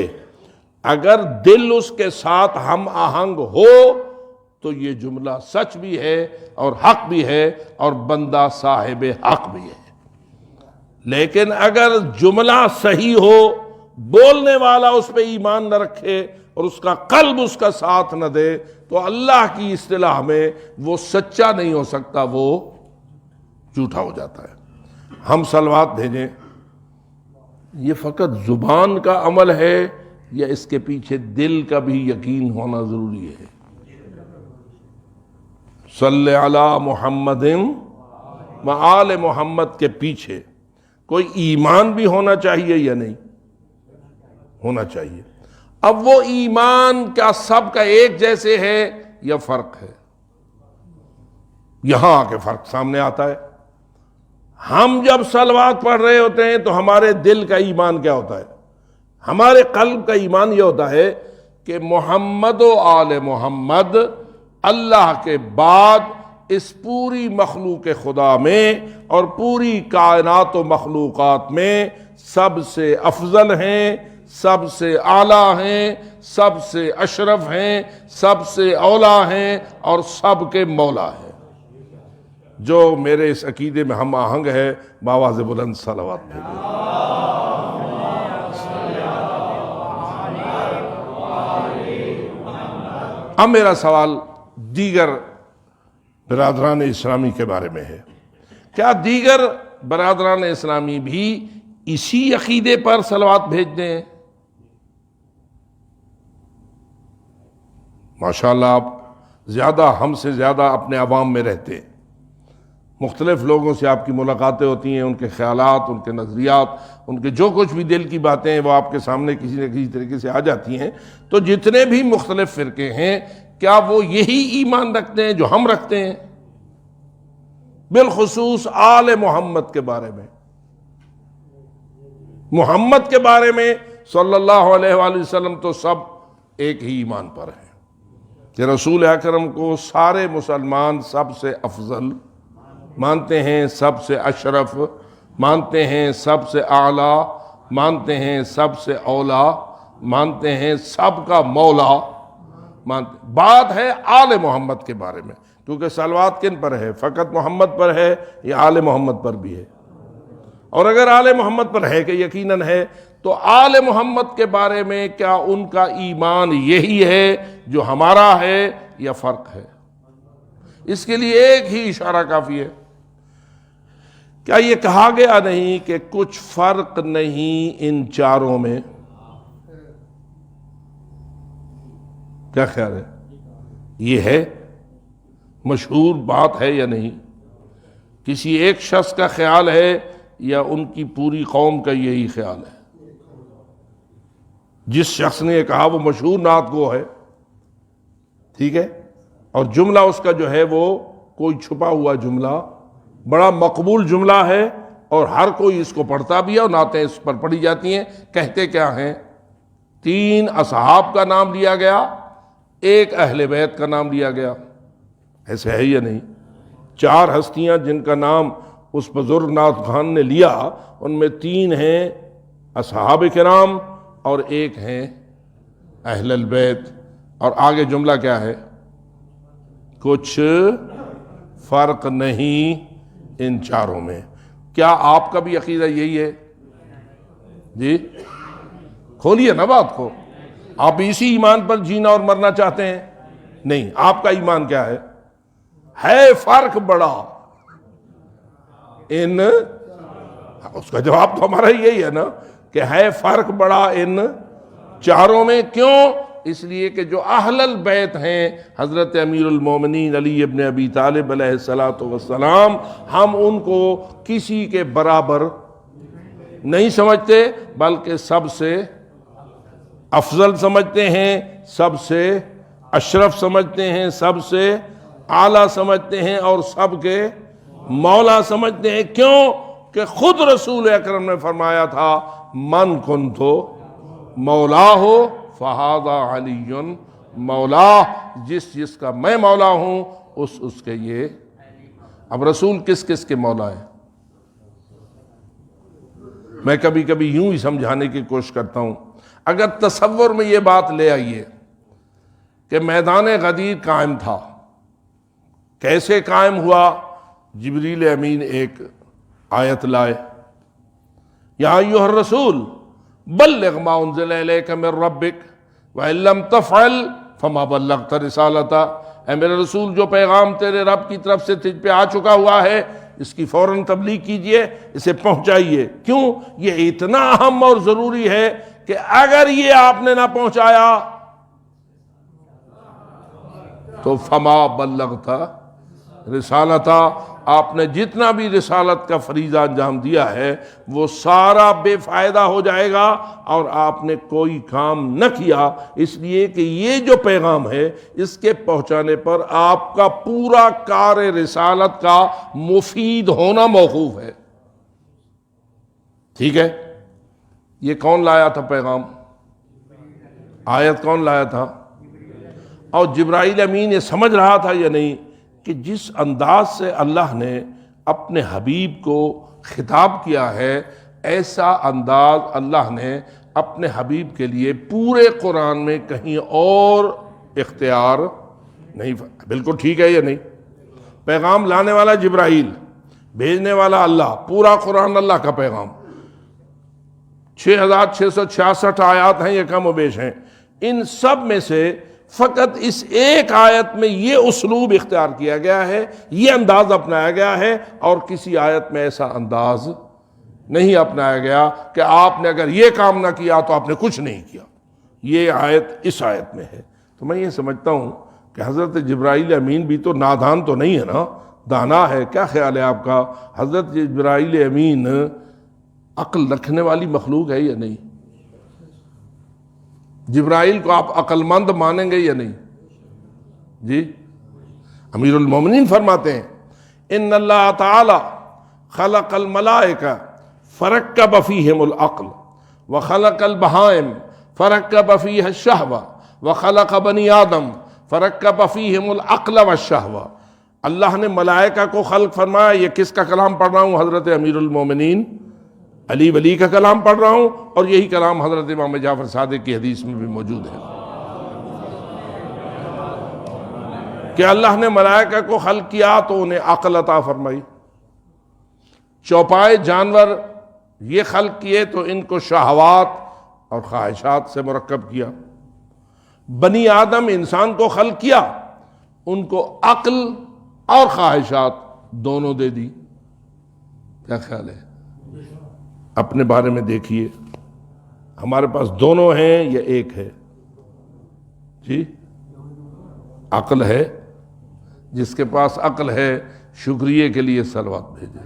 اگر دل اس کے ساتھ ہم آہنگ ہو تو یہ جملہ سچ بھی ہے اور حق بھی ہے اور بندہ صاحب حق بھی ہے۔ لیکن اگر جملہ صحیح ہو، بولنے والا اس پہ ایمان نہ رکھے اور اس کا قلب اس کا ساتھ نہ دے، تو اللہ کی اصطلاح میں وہ سچا نہیں ہو سکتا، وہ جھوٹا ہو جاتا ہے۔ ہم صلوات بھیجیں، یہ فقط زبان کا عمل ہے یا اس کے پیچھے دل کا بھی یقین ہونا ضروری ہے؟ صلی علی محمد و آل محمد کے پیچھے کوئی ایمان بھی ہونا چاہیے یا نہیں ہونا چاہیے؟ اب وہ ایمان کیا سب کا ایک جیسے ہے یا فرق ہے؟ یہاں آ کے فرق سامنے آتا ہے۔ ہم جب صلوات پڑھ رہے ہوتے ہیں تو ہمارے دل کا ایمان کیا ہوتا ہے؟ ہمارے قلب کا ایمان یہ ہوتا ہے کہ محمد و آل محمد اللہ کے بعد اس پوری مخلوق خدا میں اور پوری کائنات و مخلوقات میں سب سے افضل ہیں، سب سے اعلیٰ ہیں، سب سے اشرف ہیں، سب سے اولا ہیں اور سب کے مولا ہیں۔ جو میرے اس عقیدے میں ہم آہنگ ہے، بآواز بلند صلوات بھیجیں۔ اب میرا سوال دیگر برادران اسلامی کے بارے میں ہے، کیا دیگر برادران اسلامی بھی اسی عقیدے پر صلوات بھیجتے ہیں؟ ماشاءاللہ آپ زیادہ ہم سے زیادہ اپنے عوام میں رہتے ہیں، مختلف لوگوں سے آپ کی ملاقاتیں ہوتی ہیں، ان کے خیالات، ان کے نظریات، ان کے جو کچھ بھی دل کی باتیں ہیں وہ آپ کے سامنے کسی نہ کسی طریقے سے آ جاتی ہیں۔ تو جتنے بھی مختلف فرقے ہیں، کیا وہ یہی ایمان رکھتے ہیں جو ہم رکھتے ہیں؟ بالخصوص آل محمد کے بارے میں، محمد کے بارے میں صلی اللہ علیہ وآلہ وسلم تو سب ایک ہی ایمان پر ہیں کہ رسول اکرم کو سارے مسلمان سب سے افضل مانتے ہیں، سب سے اشرف مانتے ہیں، سب سے اعلیٰ مانتے ہیں، سب سے اولا مانتے ہیں، سب کا مولا مانتے۔ بات ہے آل محمد کے بارے میں، کیونکہ صلوات کن پر ہے؟ فقط محمد پر ہے یا آل محمد پر بھی ہے؟ اور اگر آل محمد پر ہے کہ یقیناً ہے، تو آل محمد کے بارے میں کیا ان کا ایمان یہی ہے جو ہمارا ہے یا فرق ہے؟ اس کے لیے ایک ہی اشارہ کافی ہے۔ کیا یہ کہا گیا نہیں کہ کچھ فرق نہیں ان چاروں میں؟ کیا خیال ہے؟ یہ ہے مشہور بات ہے یا نہیں؟ کسی ایک شخص کا خیال ہے یا ان کی پوری قوم کا یہی خیال ہے؟ جس شخص نے یہ کہا وہ مشہور نعت گو ہے، ٹھیک ہے، اور جملہ اس کا جو ہے وہ کوئی چھپا ہوا جملہ، بڑا مقبول جملہ ہے، اور ہر کوئی اس کو پڑھتا بھی ہے اور نعتیں اس پر پڑھی جاتی ہیں۔ کہتے کیا ہیں؟ 3 اصحاب کا نام لیا گیا، 1 اہل بیت کا نام لیا گیا، ایسے ہے یا نہیں؟ 4 ہستیاں جن کا نام اس بزرگ نعت خان نے لیا، ان میں 3 ہیں اصحاب کرام اور 1 ہیں اہل البیت، اور آگے جملہ کیا ہے؟ کچھ فرق نہیں ان چاروں میں۔ کیا آپ کا بھی عقیدہ یہی ہے؟ جی کھولیے نا بات کو، آپ اسی ایمان پر جینا اور مرنا چاہتے ہیں؟ نہیں، آپ کا ایمان کیا ہے؟ ہے فرق بڑا ان، اس کا جواب تو ہمارا یہی ہے نا کہ ہے فرق بڑا ان چاروں میں۔ کیوں؟ اس لیے کہ جو اہل البیت ہیں، حضرت امیر المومنین علی ابن ابی طالب علیہ السلام، ہم ان کو کسی کے برابر نہیں سمجھتے، بلکہ سب سے افضل سمجھتے ہیں، سب سے اشرف سمجھتے ہیں، سب سے اعلیٰ سمجھتے ہیں، اور سب کے مولا سمجھتے ہیں۔ کیوں؟ کہ خود رسول اکرم نے فرمایا تھا، من کنتو مولا ہو فہذا علی مولا، جس کا میں مولا ہوں اس کے یہ۔ اب رسول کس کس کے مولا ہے؟ میں کبھی کبھی یوں ہی سمجھانے کی کوشش کرتا ہوں، اگر تصور میں یہ بات لے آئیے کہ میدان غدیر قائم تھا، کیسے قائم ہوا؟ جبریل امین ایک آیت لائے، یا ایھا الرسول بلغ ما انزل الیک من ربک وان لم تفعل فما بلغت رسالتہ۔ اے میرے رسول، جو پیغام تیرے رب کی طرف سے تجھ پہ آ چکا ہوا ہے، اس کی فوراً تبلیغ کیجئے، اسے پہنچائیے۔ کیوں؟ یہ اتنا اہم اور ضروری ہے کہ اگر یہ آپ نے نہ پہنچایا تو فما بلغت رسالتہ، آپ نے جتنا بھی رسالت کا فریضہ انجام دیا ہے وہ سارا بے فائدہ ہو جائے گا، اور آپ نے کوئی کام نہ کیا، اس لیے کہ یہ جو پیغام ہے اس کے پہنچانے پر آپ کا پورا کار رسالت کا مفید ہونا موقوف ہے۔ ٹھیک ہے؟ یہ کون لایا تھا پیغام؟ آیت کون لایا تھا؟ اور جبرائیل امین یہ سمجھ رہا تھا یا نہیں کہ جس انداز سے اللہ نے اپنے حبیب کو خطاب کیا ہے، ایسا انداز اللہ نے اپنے حبیب کے لیے پورے قرآن میں کہیں اور اختیار نہیں۔ بالکل ٹھیک ہے یا نہیں؟ پیغام لانے والا جبرائیل، بھیجنے والا اللہ، پورا قرآن اللہ کا پیغام، 6666 آیات ہیں، یہ کم و بیش ہیں۔ ان سب میں سے فقط اس ایک آیت میں یہ اسلوب اختیار کیا گیا ہے، یہ انداز اپنایا گیا ہے، اور کسی آیت میں ایسا انداز نہیں اپنایا گیا کہ آپ نے اگر یہ کام نہ کیا تو آپ نے کچھ نہیں کیا۔ یہ آیت اس آیت میں ہے۔ تو میں یہ سمجھتا ہوں کہ حضرت جبرائیل امین بھی تو نادان تو نہیں ہے نا، دانا ہے۔ کیا خیال ہے آپ کا؟ حضرت جبرائیل امین عقل رکھنے والی مخلوق ہے یا نہیں؟ جبرائیل کو آپ عقل مند مانیں گے یا نہیں؟ جی، امیر المومنین فرماتے ہیں ان اللہ تعالی خلق الملائکہ فرکب فیہم العقل وخلق البہائم فرکب فیہا الشہوہ وخلق بنی آدم فرکب فیہم العقل والشہوہ۔ اللہ نے ملائکہ کو خلق فرمایا۔ یہ کس کا کلام پڑھ رہا ہوں؟ حضرت امیر المومنین علی ولی کا کلام پڑھ رہا ہوں، اور یہی کلام حضرت امام جعفر صادق کی حدیث میں بھی موجود ہے کہ اللہ نے ملائکہ کو خلق کیا تو انہیں عقل عطا فرمائی۔ چوپائے جانور یہ خلق کیے تو ان کو شہوات اور خواہشات سے مرکب کیا۔ بنی آدم انسان کو خلق کیا، ان کو عقل اور خواہشات دونوں دے دی۔ کیا خیال ہے؟ اپنے بارے میں دیکھیے، ہمارے پاس دونوں ہیں یا ایک ہے؟ جی، عقل ہے۔ جس کے پاس عقل ہے شکریہ کے لیے صلوات بھیجے۔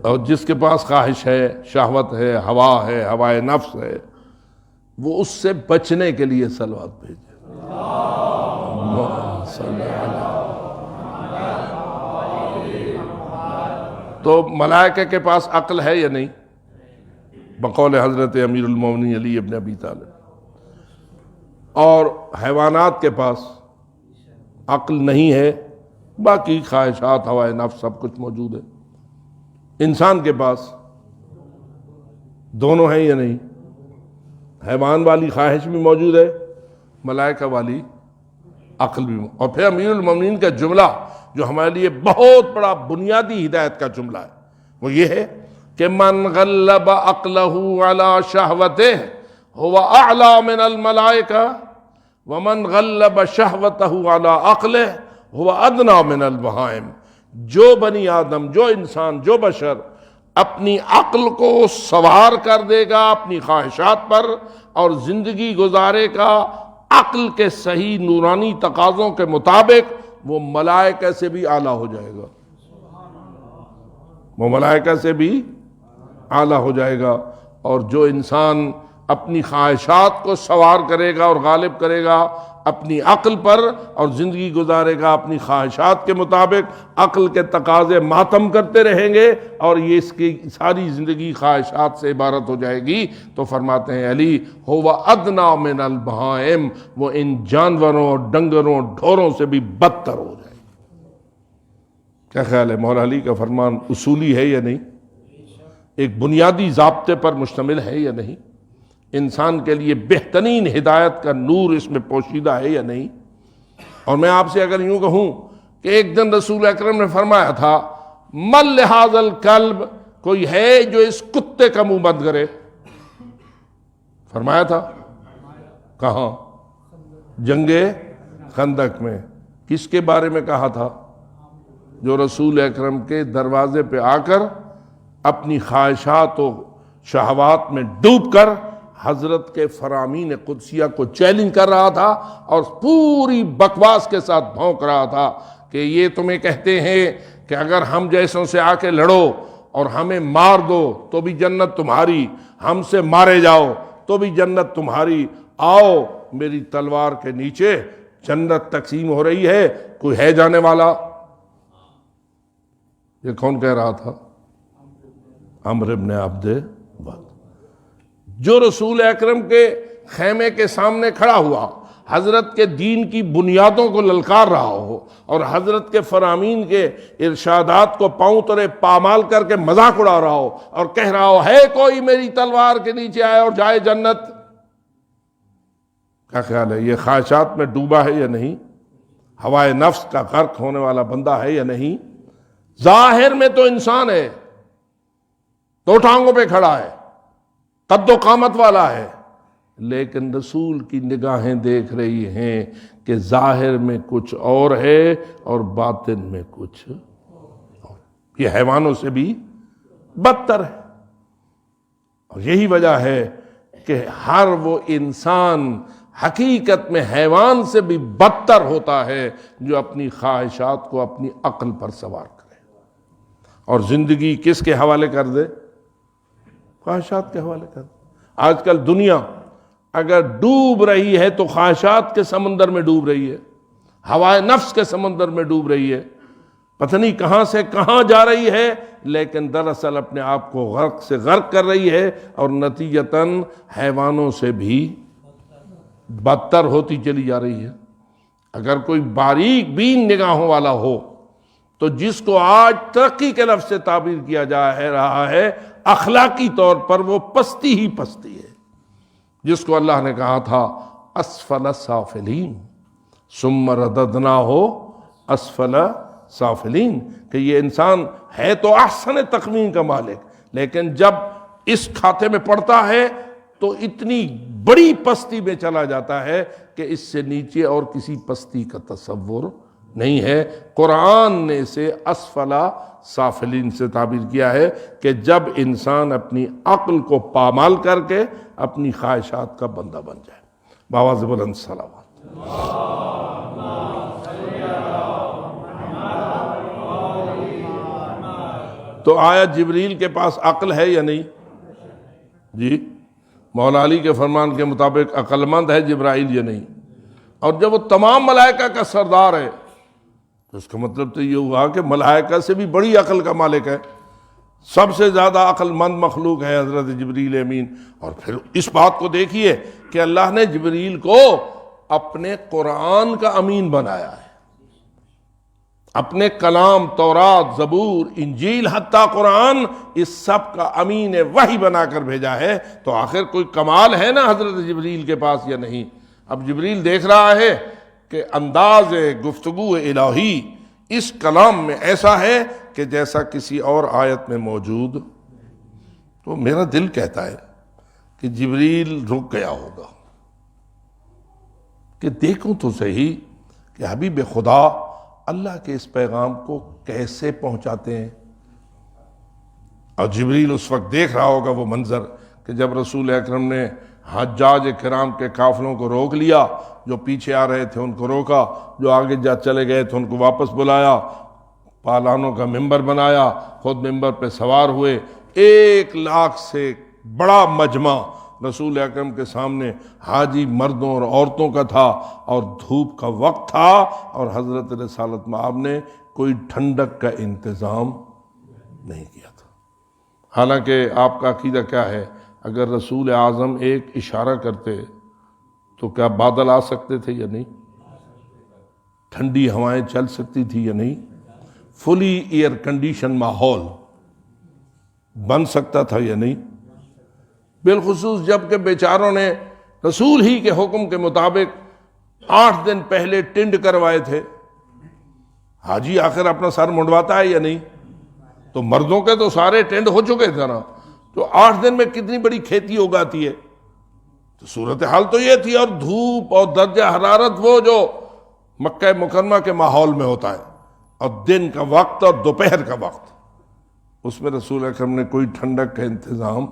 اور جس کے پاس خواہش ہے، شہوت ہے، ہوا ہے، ہوائے نفس ہے، وہ اس سے بچنے کے لیے صلوات بھیجے۔ تو ملائکہ کے پاس عقل ہے یا نہیں؟ بقول حضرت امیر المومنین علی ابن ابی طالب۔ اور حیوانات کے پاس عقل نہیں ہے، باقی خواہشات، ہوائے نفس سب کچھ موجود ہے۔ انسان کے پاس دونوں ہیں یا نہیں؟ حیوان والی خواہش بھی موجود ہے، ملائکہ والی عقل بھی موجود۔ اور پھر امیر المومنین کا جملہ جو ہمارے لیے بہت بڑا بنیادی ہدایت کا جملہ ہے، وہ یہ ہے کہ من غلب عقلہ علی شہوتہ هو اعلی من الملائکہ ومن غلب شہوتہ علی عقلہ هو ادنی من البہائم۔ جو بنی آدم، جو انسان، جو بشر اپنی عقل کو سوار کر دے گا اپنی خواہشات پر اور زندگی گزارے گا عقل کے صحیح نورانی تقاضوں کے مطابق، وہ ملائکہ سے بھی اعلیٰ ہو جائے گا۔ وہ ملائکہ سے بھی اعلیٰ ہو جائے گا۔ اور جو انسان اپنی خواہشات کو سوار کرے گا اور غالب کرے گا اپنی عقل پر اور زندگی گزارے گا اپنی خواہشات کے مطابق، عقل کے تقاضے ماتم کرتے رہیں گے اور یہ اس کی ساری زندگی خواہشات سے عبارت ہو جائے گی، تو فرماتے ہیں علی ہوا ادنا من البہائم، وہ ان جانوروں، ڈنگروں، ڈھوروں سے بھی بدتر ہو جائے گی۔ کیا خیال ہے؟ مولا علی کا فرمان اصولی ہے یا نہیں؟ ایک بنیادی ضابطے پر مشتمل ہے یا نہیں؟ انسان کے لیے بہترین ہدایت کا نور اس میں پوشیدہ ہے یا نہیں؟ اور میں آپ سے اگر یوں کہوں کہ ایک دن رسول اکرم نے فرمایا تھا مل لہذا الکلب، کوئی ہے جو اس کتے کا منہ بند کرے؟ فرمایا تھا کہاں؟ جنگ خندق میں۔ کس کے بارے میں کہا تھا؟ جو رسول اکرم کے دروازے پہ آ کر اپنی خواہشات و شہوات میں ڈوب کر حضرت کے فرامین قدسیہ کو چیلنج کر رہا تھا اور پوری بکواس کے ساتھ بھونک رہا تھا کہ یہ تمہیں کہتے ہیں کہ اگر ہم جیسوں سے آ کے لڑو اور ہمیں مار دو تو بھی جنت تمہاری، ہم سے مارے جاؤ تو بھی جنت تمہاری، آؤ میری تلوار کے نیچے جنت تقسیم ہو رہی ہے، کوئی ہے جانے والا؟ یہ کون کہہ رہا تھا؟ عمرو بن عبد ود، جو رسول اکرم کے خیمے کے سامنے کھڑا ہوا، حضرت کے دین کی بنیادوں کو للکار رہا ہو اور حضرت کے فرامین کے ارشادات کو پاؤں تلے پامال کر کے مذاق اڑا رہا ہو اور کہہ رہا ہو ہے کوئی میری تلوار کے نیچے آئے اور جائے جنت۔ کیا خیال ہے؟ یہ خواہشات میں ڈوبا ہے یا نہیں؟ ہوائے نفس کا غرق ہونے والا بندہ ہے یا نہیں؟ ظاہر میں تو انسان ہے، دو ٹانگوں پہ کھڑا ہے، قد و قامت والا ہے، لیکن رسول کی نگاہیں دیکھ رہی ہیں کہ ظاہر میں کچھ اور ہے اور باطن میں کچھ اور۔ یہ حیوانوں سے بھی بدتر ہے، اور یہی وجہ ہے کہ ہر وہ انسان حقیقت میں حیوان سے بھی بدتر ہوتا ہے جو اپنی خواہشات کو اپنی عقل پر سوار کرے اور زندگی کس کے حوالے کر دے؟ خواہشات کے حوالے کر دے۔ آج کل دنیا اگر ڈوب رہی ہے تو خواہشات کے سمندر میں ڈوب رہی ہے، ہوائے نفس کے سمندر میں ڈوب رہی ہے، پتہ نہیں کہاں سے کہاں جا رہی ہے، لیکن دراصل اپنے آپ کو غرق سے غرق کر رہی ہے اور نتیجتاً حیوانوں سے بھی بدتر ہوتی چلی جا رہی ہے۔ اگر کوئی باریک بین نگاہوں والا ہو تو جس کو آج ترقی کے لفظ سے تعبیر کیا جا رہا ہے، اخلاقی طور پر وہ پستی ہی پستی ہے، جس کو اللہ نے کہا تھا اسفل سافلین ثم رددناہ اسفل سافلین، کہ یہ انسان ہے تو احسن تقویم کا مالک، لیکن جب اس کھاتے میں پڑتا ہے تو اتنی بڑی پستی میں چلا جاتا ہے کہ اس سے نیچے اور کسی پستی کا تصور نہیں ہے۔ قرآن نے اسے اسفل سافلین سے تعبیر کیا ہے کہ جب انسان اپنی عقل کو پامال کر کے اپنی خواہشات کا بندہ بن جائے۔ بآواز بلند صلوات۔ تو آیا جبریل کے پاس عقل ہے یا نہیں؟ جی، مولا علی کے فرمان کے مطابق عقل مند ہے جبرائیل یا نہیں؟ اور جب وہ تمام ملائکہ کا سردار ہے تو اس کا مطلب تو یہ ہوا کہ ملائکہ سے بھی بڑی عقل کا مالک ہے، سب سے زیادہ عقل مند مخلوق ہے حضرت جبریل امین۔ اور پھر اس بات کو دیکھیے کہ اللہ نے جبریل کو اپنے قرآن کا امین بنایا ہے، اپنے کلام تورات زبور انجیل حتیٰ قرآن اس سب کا امین وحی بنا کر بھیجا ہے، تو آخر کوئی کمال ہے نا حضرت جبریل کے پاس یا نہیں؟ اب جبریل دیکھ رہا ہے کہ انداز گفتگو الہی اس کلام میں ایسا ہے کہ جیسا کسی اور آیت میں موجود، تو میرا دل کہتا ہے کہ جبریل رک گیا ہوگا کہ دیکھوں تو صحیح کہ حبیب خدا اللہ کے اس پیغام کو کیسے پہنچاتے ہیں۔ اور جبریل اس وقت دیکھ رہا ہوگا وہ منظر کہ جب رسول اکرم نے حجاج کرام کے قافلوں کو روک لیا، جو پیچھے آ رہے تھے ان کو روکا، جو آگے چلے گئے تھے ان کو واپس بلایا، پالانوں کا ممبر بنایا، خود ممبر پہ سوار ہوئے، 1,00,000 سے بڑا مجمع رسول اکرم کے سامنے حاجی مردوں اور عورتوں کا تھا، اور دھوپ کا وقت تھا، اور حضرت رسالت مآب نے کوئی ٹھنڈک کا انتظام نہیں کیا تھا۔ حالانکہ آپ کا عقیدہ کیا ہے؟ اگر رسول اعظم ایک اشارہ کرتے تو کیا بادل آ سکتے تھے یا نہیں؟ ٹھنڈی ہوائیں چل سکتی تھی یا نہیں؟ فلی ایئر کنڈیشن ماحول بن سکتا تھا یا نہیں؟ بالخصوص جب کہ بیچاروں نے رسول ہی کے حکم کے مطابق 8 دن پہلے ٹنڈ کروائے تھے۔ حاجی آخر اپنا سر منڈواتا ہے یا نہیں؟ تو مردوں کے تو سارے ٹنڈ ہو چکے تھے نا، تو 8 دن میں کتنی بڑی کھیتی اگاتی ہے؟ تو صورتحال تو یہ تھی، اور دھوپ اور درجہ حرارت وہ جو مکہ مکرمہ کے ماحول میں ہوتا ہے، اور دن کا وقت اور دوپہر کا وقت، اس میں رسول اکرم نے کوئی ٹھنڈک کا انتظام،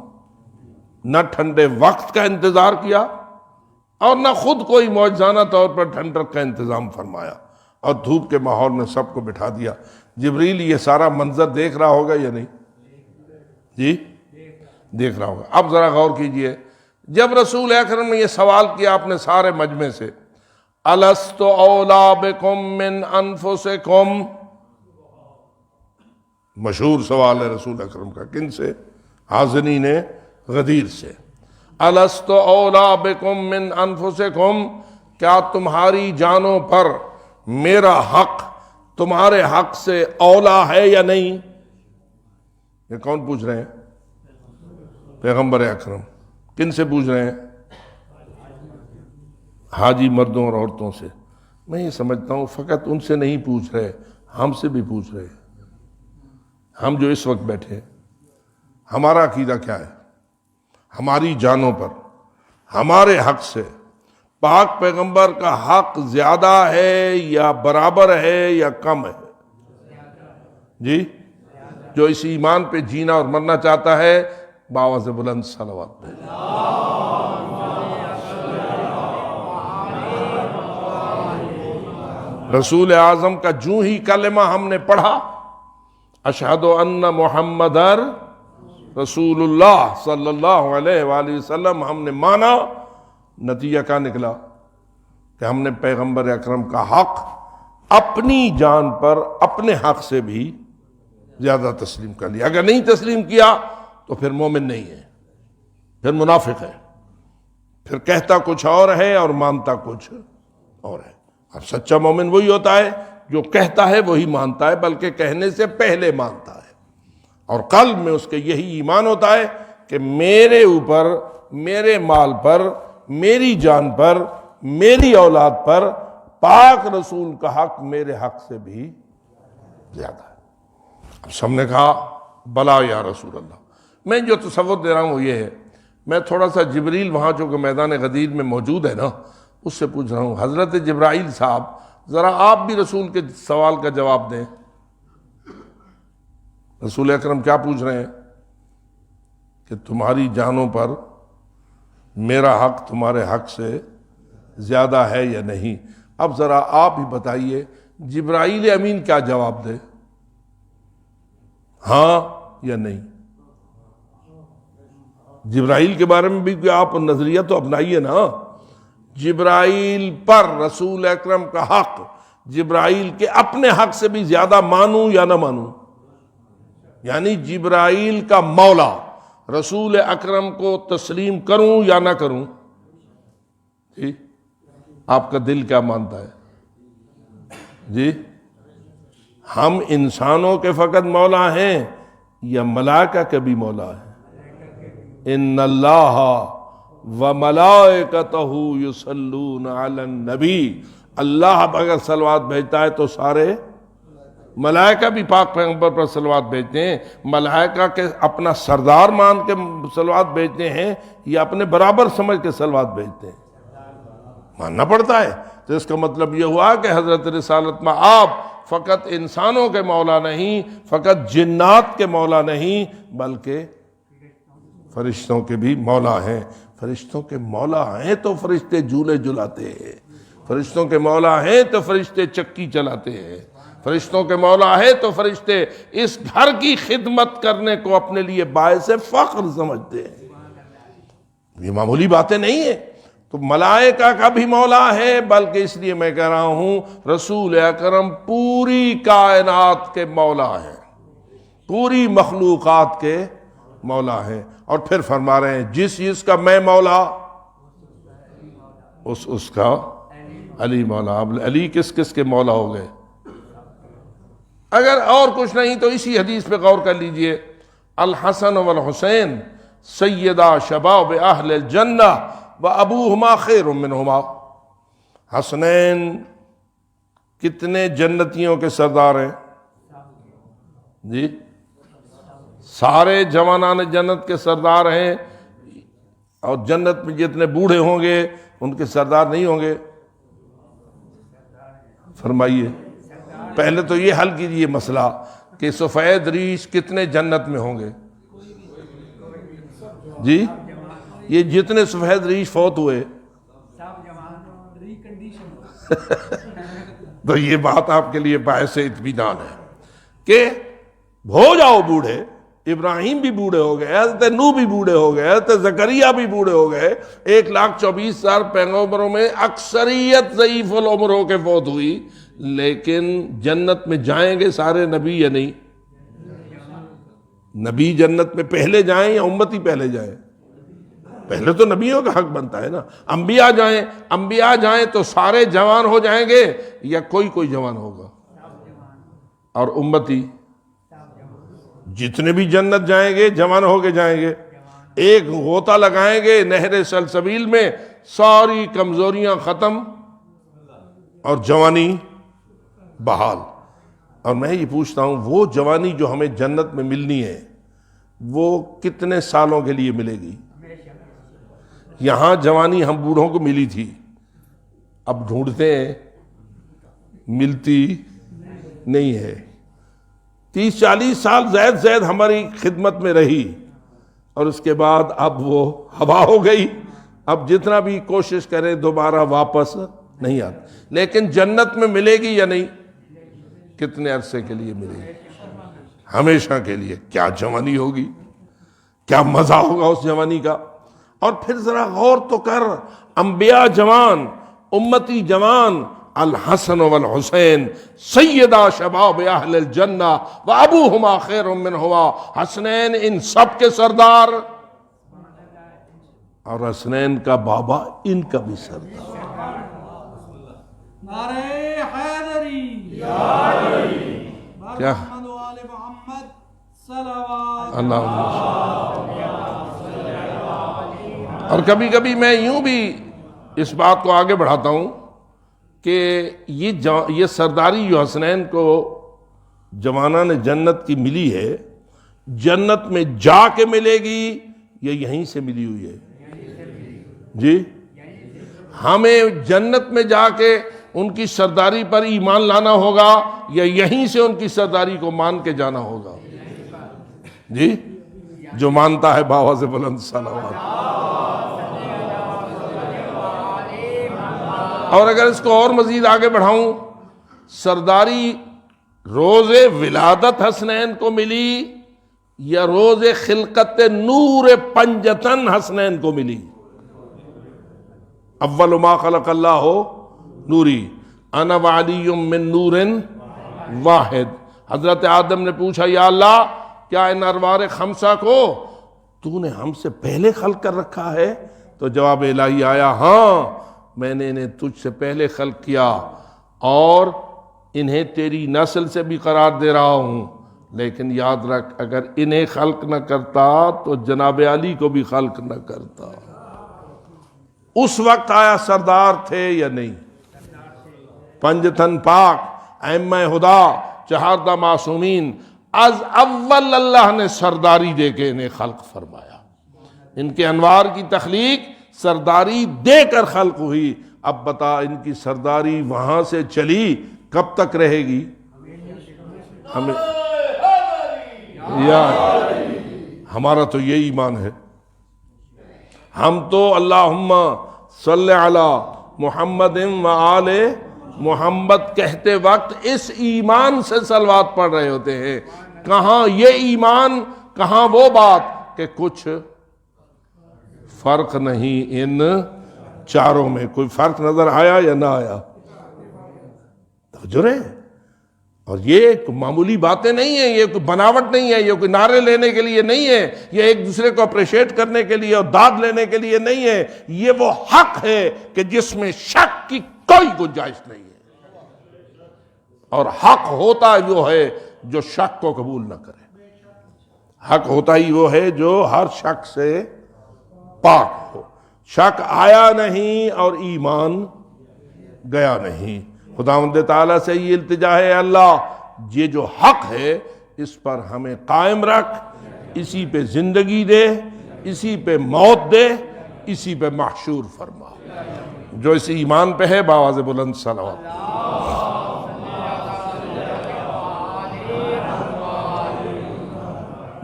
نہ ٹھنڈے وقت کا انتظار کیا اور نہ خود کوئی معجزانہ طور پر ٹھنڈک کا انتظام فرمایا، اور دھوپ کے ماحول میں سب کو بٹھا دیا۔ جبریل یہ سارا منظر دیکھ رہا ہوگا یا نہیں؟ جی دیکھ رہا ہوگا۔ اب ذرا غور کیجئے، جب رسول اکرم نے یہ سوال کیا اپنے سارے مجمع سے، الست اولیٰ بکم من انفسکم، مشہور سوال ہے رسول اکرم کا، کن سے؟ حاضرین غدیر سے۔ الست اولیٰ بکم من انفسکم، کیا تمہاری جانوں پر میرا حق تمہارے حق سے اولیٰ ہے یا نہیں؟ یہ کون پوچھ رہے ہیں؟ پیغمبر اکرم۔ کن سے پوچھ رہے ہیں؟ حاجی مردوں اور عورتوں سے۔ میں یہ سمجھتا ہوں فقط ان سے نہیں پوچھ رہے، ہم سے بھی پوچھ رہے ہیں، ہم جو اس وقت بیٹھے ہیں۔ ہمارا عقیدہ کیا ہے؟ ہماری جانوں پر ہمارے حق سے پاک پیغمبر کا حق زیادہ ہے یا برابر ہے یا کم ہے؟ جی، جو اس ایمان پہ جینا اور مرنا چاہتا ہے باواز بلند صلوات پہ۔ رسول اعظم کا جو ہی کلمہ ہم نے پڑھا، اشہد ان محمد رسول اللہ صلی اللہ علیہ وآلہ وسلم، ہم نے مانا، نتیجہ کیا نکلا کہ ہم نے پیغمبر اکرم کا حق اپنی جان پر اپنے حق سے بھی زیادہ تسلیم کر لیا۔ اگر نہیں تسلیم کیا تو پھر مومن نہیں ہے، پھر منافق ہے، پھر کہتا کچھ اور ہے اور مانتا کچھ اور ہے۔ اب سچا مومن وہی ہوتا ہے جو کہتا ہے وہی مانتا ہے، بلکہ کہنے سے پہلے مانتا ہے، اور قلب میں اس کے یہی ایمان ہوتا ہے کہ میرے اوپر، میرے مال پر، میری جان پر، میری اولاد پر پاک رسول کا حق میرے حق سے بھی زیادہ ہے۔ اب سب نے کہا بلا یا رسول اللہ۔ میں جو تصور دے رہا ہوں وہ یہ ہے، میں تھوڑا سا جبریل وہاں جو کہ میدان غدیر میں موجود ہے نا، اس سے پوچھ رہا ہوں، حضرت جبرائیل صاحب ذرا آپ بھی رسول کے سوال کا جواب دیں۔ رسول اکرم کیا پوچھ رہے ہیں کہ تمہاری جانوں پر میرا حق تمہارے حق سے زیادہ ہے یا نہیں؟ اب ذرا آپ ہی بتائیے جبرائیل امین کیا جواب دے، ہاں یا نہیں؟ جبرائیل کے بارے میں بھی کوئی آپ نظریہ تو اپنائیے نا۔ جبرائیل پر رسول اکرم کا حق جبرائیل کے اپنے حق سے بھی زیادہ مانوں یا نہ مانوں؟ یعنی جبرائیل کا مولا رسول اکرم کو تسلیم کروں یا نہ کروں؟ جی، آپ کا دل کیا مانتا ہے؟ جی، ہم انسانوں کے فقط مولا ہیں یا ملائکہ کے بھی مولا ہیں؟ ان اللہ وملائکتہ یصلون علی النبی، اللہ اگر صلوات بھیجتا ہے تو سارے ملائکہ بھی پاک پیغمبر پر صلوات بھیجتے ہیں۔ ملائکہ کے اپنا سردار مان کے صلوات بھیجتے ہیں یا اپنے برابر سمجھ کے صلوات بھیجتے ہیں؟ ماننا پڑتا ہے۔ تو اس کا مطلب یہ ہوا کہ حضرت رسالت میں آپ فقط انسانوں کے مولا نہیں، فقط جنات کے مولا نہیں، بلکہ فرشتوں کے بھی مولا ہیں۔ فرشتوں کے مولا ہیں تو فرشتے جھولے جھلاتے ہیں، فرشتوں کے مولا ہیں تو فرشتے چکی چلاتے ہیں، فرشتوں کے مولا ہے تو فرشتے اس گھر کی خدمت کرنے کو اپنے لیے باعث فخر سمجھتے ہیں۔ یہ معمولی باتیں نہیں ہیں۔ تو ملائکہ کا بھی مولا ہے، بلکہ اس لیے میں کہہ رہا ہوں رسول اکرم پوری کائنات کے مولا ہیں، پوری مخلوقات کے مولا ہیں۔ اور پھر فرما رہے ہیں جس کا میں مولا اس کا علی مولا۔ اب علی کس کس کے مولا ہو گئے؟ اگر اور کچھ نہیں تو اسی حدیث پہ غور کر لیجئے، الحسن والحسین سیدہ شباب اہل الجنہ وابوہما خیر منہما۔ حسنین کتنے جنتیوں کے سردار ہیں؟ جی، سارے جوانان جنت کے سردار ہیں، اور جنت میں جتنے بوڑھے ہوں گے ان کے سردار نہیں ہوں گے؟ فرمائیے، پہلے تو یہ حل کیجئے مسئلہ کہ سفید ریش کتنے جنت میں ہوں گے؟ جی، یہ جتنے سفید ریش فوت ہوئے تو یہ بات آپ کے لیے باعث اطمینان ہے کہ ہو جاؤ بوڑھے۔ ابراہیم بھی بوڑھے ہو گئے، حضرت نوح بھی بوڑھے ہو گئے، حضرت زکریا بھی بوڑھے ہو گئے۔ 1,24,000 پیغمبروں میں اکثریت ضعیف العمر ہو کے فوت ہوئی، لیکن جنت میں جائیں گے سارے نبی یا نہیں؟ نبی جنت میں پہلے جائیں یا امتی پہلے جائیں؟ پہلے تو نبیوں کا حق بنتا ہے نا۔ انبیاء جائیں تو سارے جوان ہو جائیں گے یا کوئی جوان ہوگا؟ اور امتی جتنے بھی جنت جائیں گے جوان ہو کے جائیں گے۔ ایک غوطہ لگائیں گے نہر سلسبیل میں، ساری کمزوریاں ختم اور جوانی بحال۔ اور میں یہ پوچھتا ہوں وہ جوانی جو ہمیں جنت میں ملنی ہے، وہ کتنے سالوں کے لیے ملے گی؟ یہاں جوانی ہم بوڑھوں کو ملی تھی، اب ڈھونڈتے ہیں ملتی نہیں ہے۔ 30-40 سال زید ہماری خدمت میں رہی، اور اس کے بعد اب وہ ہوا ہو گئی، اب جتنا بھی کوشش کرے دوبارہ واپس نہیں آتی۔ لیکن جنت میں ملے گی یا نہیں؟ کتنے عرصے کے لیے ملے گی؟ ہمیشہ کے لیے۔ کیا جوانی ہوگی، کیا مزہ ہوگا اس جوانی کا۔ اور پھر ذرا غور تو کر، انبیاء جوان، امتی جوان، الحسن والحسین سیدہ شباب اہل الجنہ وابوہما خیر منہما، حسنین ان سب کے سردار، اور حسنین کا بابا ان کا بھی سردار۔ نعرہ حیدری، کیا محمد و آل محمد صلوات اللہ۔ اور کبھی کبھی میں یوں بھی اس بات کو آگے بڑھاتا ہوں کہ یہ سرداری جو حسنین کو جوانان جنت کی ملی ہے، جنت میں جا کے ملے گی یا یہیں سے ملی ہوئی ہے؟ جی، ہمیں جنت میں جا کے ان کی سرداری پر ایمان لانا ہوگا یا یہیں سے ان کی سرداری کو مان کے جانا ہوگا؟ جی، جو مانتا ہے باواز بلند صلوات۔ اور اگر اس کو اور مزید آگے بڑھاؤں، سرداری روز ولادت حسنین کو ملی یا روز خلقت نور پنجتن حسنین کو ملی؟ اول ما خلق اللہ نوری انا وعلی من نور واحد۔ حضرت آدم نے پوچھا یا اللہ، کیا ان ارواح خمسہ کو تو نے ہم سے پہلے خلق کر رکھا ہے؟ تو جواب الہی آیا، ہاں میں نے انہیں تجھ سے پہلے خلق کیا، اور انہیں تیری نسل سے بھی قرار دے رہا ہوں، لیکن یاد رکھ اگر انہیں خلق نہ کرتا تو جناب علی کو بھی خلق نہ کرتا۔ اس وقت آیا سردار تھے یا نہیں؟ پنجتن پاک، ائمہ ہدا، چہاردہ معصومین، از اول اللہ نے سرداری دے کے انہیں خلق فرمایا۔ ان کے انوار کی تخلیق سرداری دے کر خلق ہوئی۔ اب بتا ان کی سرداری وہاں سے چلی کب تک رہے گی؟ ہمیں یا ہمارا تو یہ ایمان ہے، ہم تو اللہم صلی علی محمد و آل محمد کہتے وقت اس ایمان سے صلوات پڑھ رہے ہوتے ہیں۔ کہاں یہ ایمان، کہاں وہ بات کہ کچھ فرق نہیں ان چاروں میں؟ کوئی فرق نظر آیا یا نہ آیا؟ توجہ ہے۔ اور یہ معمولی باتیں نہیں ہیں، یہ کوئی بناوٹ نہیں ہے، یہ کوئی نعرے لینے کے لیے نہیں ہے، یہ ایک دوسرے کو اپریشیٹ کرنے کے لیے اور داد لینے کے لیے نہیں ہے۔ یہ وہ حق ہے کہ جس میں شک کی کوئی گنجائش نہیں ہے، اور حق ہوتا وہ ہے جو شک کو قبول نہ کرے۔ حق ہوتا ہی وہ ہے جو ہر شک سے پاک ہو، شک آیا نہیں اور ایمان گیا نہیں۔ خداوند تعالیٰ سے یہ التجا ہے، اللہ یہ جو حق ہے اس پر ہمیں قائم رکھ، اسی پہ زندگی دے، اسی پہ موت دے، اسی پہ محشور فرما۔ جو اس ایمان پہ ہے باواز بلند صلوات۔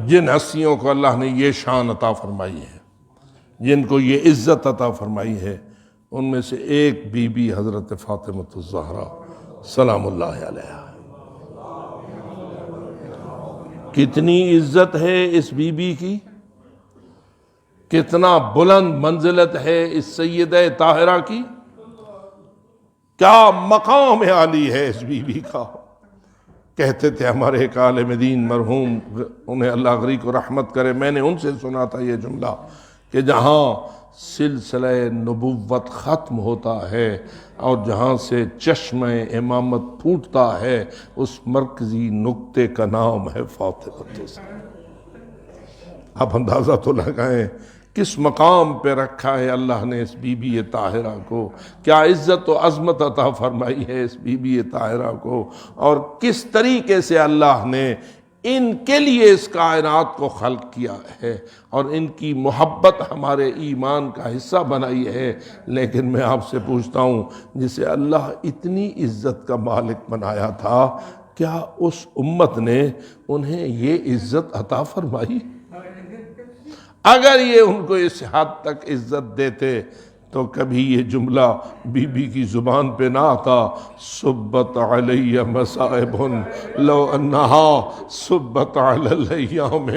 جن ہستیوں کو اللہ نے یہ شان عطا فرمائی ہے، جن کو یہ عزت عطا فرمائی ہے، ان میں سے ایک بی بی حضرت فاطمۃ الزہرا سلام اللہ علیہا۔ کتنی عزت ہے اس بی بی کی، کتنا بلند منزلت ہے اس سیدہ طاہرہ کی، کیا مقام عالی ہے اس بی بی کا۔ کہتے تھے ہمارے ایک عالم دین مرحوم، انہیں اللہ غری کو رحمت کرے، میں نے ان سے سنا تھا یہ جملہ کہ جہاں سلسلہ نبوت ختم ہوتا ہے اور جہاں سے چشمہ امامت پھوٹتا ہے، اس مرکزی نقطے کا نام ہے فاطمہ۔ آپ اندازہ تو لگائیں کس مقام پہ رکھا ہے اللہ نے اس بی بی طاہرہ کو، کیا عزت و عظمت عطا فرمائی ہے اس بی بی طاہرہ کو، اور کس طریقے سے اللہ نے ان کے لیے اس کائنات کو خلق کیا ہے اور ان کی محبت ہمارے ایمان کا حصہ بنائی ہے۔ لیکن میں آپ سے پوچھتا ہوں، جسے اللہ اتنی عزت کا مالک بنایا تھا، کیا اس امت نے انہیں یہ عزت عطا فرمائی؟ اگر یہ ان کو اس حد تک عزت دیتے تو کبھی یہ جملہ بی بی کی زبان پہ نہ آتا، صبت علی مصائب لو انہا صبت علی الیام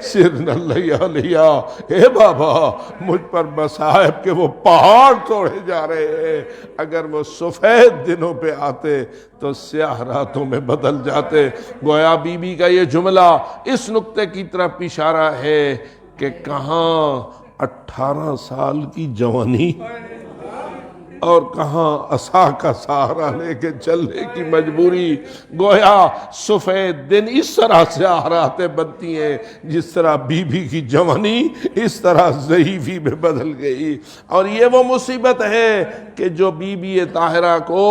سرن اللیالیا۔ اے بابا، مجھ پر مصائب کے وہ پہاڑ توڑے جا رہے ہیں، اگر وہ سفید دنوں پہ آتے تو سیاہ راتوں میں بدل جاتے۔ گویا بی بی کا یہ جملہ اس نقطے کی طرف اشارہ ہے کہ کہاں 18 سال کی جوانی اور کہاں عصا کا سہارا لے کے چلنے کی مجبوری۔ گویا سفید دن اس طرح سیاہ راتیں بنتی ہیں جس طرح بی بی کی جوانی اس طرح ضعیفی میں بدل گئی۔ اور یہ وہ مصیبت ہے کہ جو بی بی طاہرہ کو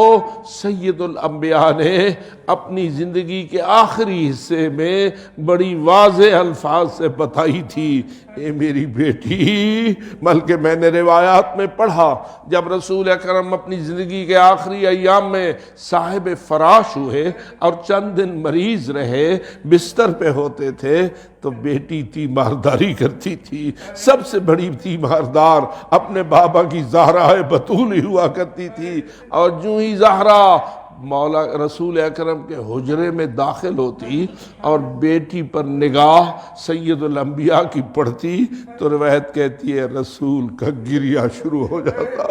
سید الانبیاء نے اپنی زندگی کے آخری حصے میں بڑی واضح الفاظ سے بتائی تھی۔ اے میری بیٹی، بلکہ میں نے روایات میں پڑھا جب رسول اکرم اپنی زندگی کے آخری ایام میں صاحب فراش ہوئے اور چند دن مریض رہے، بستر پہ ہوتے تھے، تو بیٹی تیمارداری کرتی تھی۔ سب سے بڑی تیماردار اپنے بابا کی زہرا بتول ہی ہوا کرتی تھی، اور جو ہی زہرا مولا رسول اکرم کے حجرے میں داخل ہوتی اور بیٹی پر نگاہ سید الانبیاء کی پڑتی تو روایت کہتی ہے رسول کا گریہ شروع ہو جاتا۔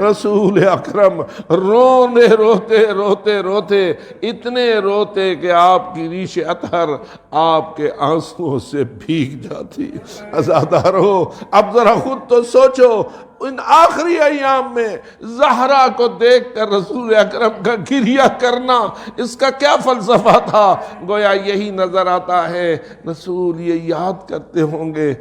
رسول اکرم رونے روتے روتے روتے اتنے روتے کہ آپ کی ریش اطہر آپ کے آنسوؤں سے بھیگ جاتی۔ عزادارو، اب ذرا خود تو سوچو، ان آخری ایام میں زہرا کو دیکھ کر رسول اکرم کا گریہ کرنا، اس کا کیا فلسفہ تھا؟ گویا یہی نظر آتا ہے رسول یہ یاد کرتے ہوں گے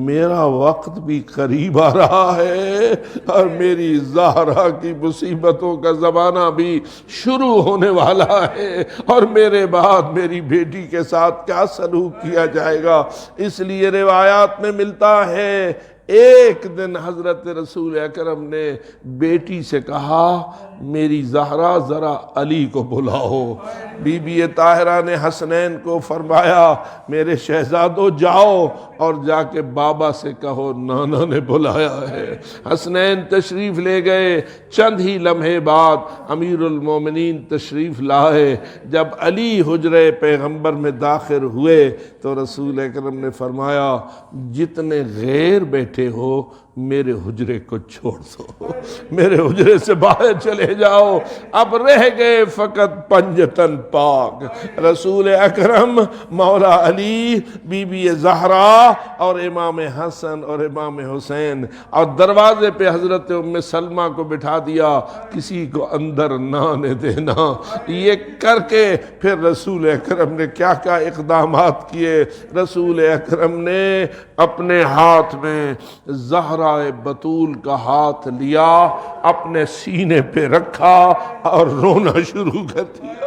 میرا وقت بھی قریب آ رہا ہے اور میری زہرا کی مصیبتوں کا زمانہ بھی شروع ہونے والا ہے، اور میرے بعد میری بیٹی کے ساتھ کیا سلوک کیا جائے گا۔ اس لیے روایات میں ملتا ہے ایک دن حضرت رسول اکرم نے بیٹی سے کہا میری زہرا ذرا علی کو بلاؤ۔ بی بی طاہرہ نے حسنین کو فرمایا میرے شہزادو جاؤ اور جا کے بابا سے کہو نانا نے بلایا ہے۔ حسنین تشریف لے گئے، چند ہی لمحے بعد امیر المومنین تشریف لائے۔ جب علی حجرے پیغمبر میں داخل ہوئے تو رسول اکرم نے فرمایا جتنے غیر بیٹھے ہو میرے حجرے کو چھوڑ دو، میرے حجرے سے باہر چلے جاؤ، اب رہ گئے فقط پنجتن پاک، رسول اکرم، مولا علی، بی بی زہرا اور امام حسن اور امام حسین، اور دروازے پہ حضرت ام سلمہ کو بٹھا دیا، کسی کو اندر نہ آنے دینا۔ یہ کر کے پھر رسول اکرم نے کیا کیا اقدامات کیے؟ رسول اکرم نے اپنے ہاتھ میں زہرا بتول کا ہاتھ لیا، اپنے سینے پہ رکھا اور رونا شروع کر دیا۔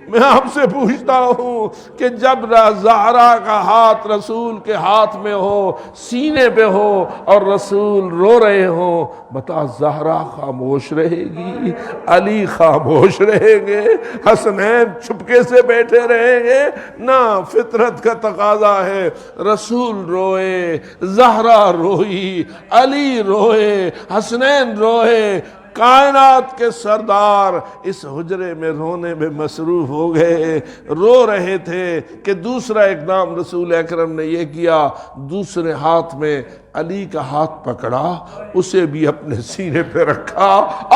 میں آپ سے پوچھتا ہوں کہ جب زہرا کا ہاتھ رسول کے ہاتھ میں ہو، سینے پہ ہو اور رسول رو رہے ہوں، بتا زہرا خاموش رہے گی؟ علی خاموش رہیں گے؟ حسنین چھپکے سے بیٹھے رہیں گے؟ نہ، فطرت کا تقاضا ہے رسول روئے، زہرا روئی، علی روئے، حسنین روئے، کائنات کے سردار اس حجرے میں رونے میں مصروف ہو گئے، رو رہے تھے کہ دوسرا اقدام رسول اکرم نے یہ کیا، دوسرے ہاتھ میں علی کا ہاتھ پکڑا، اسے بھی اپنے سینے پہ رکھا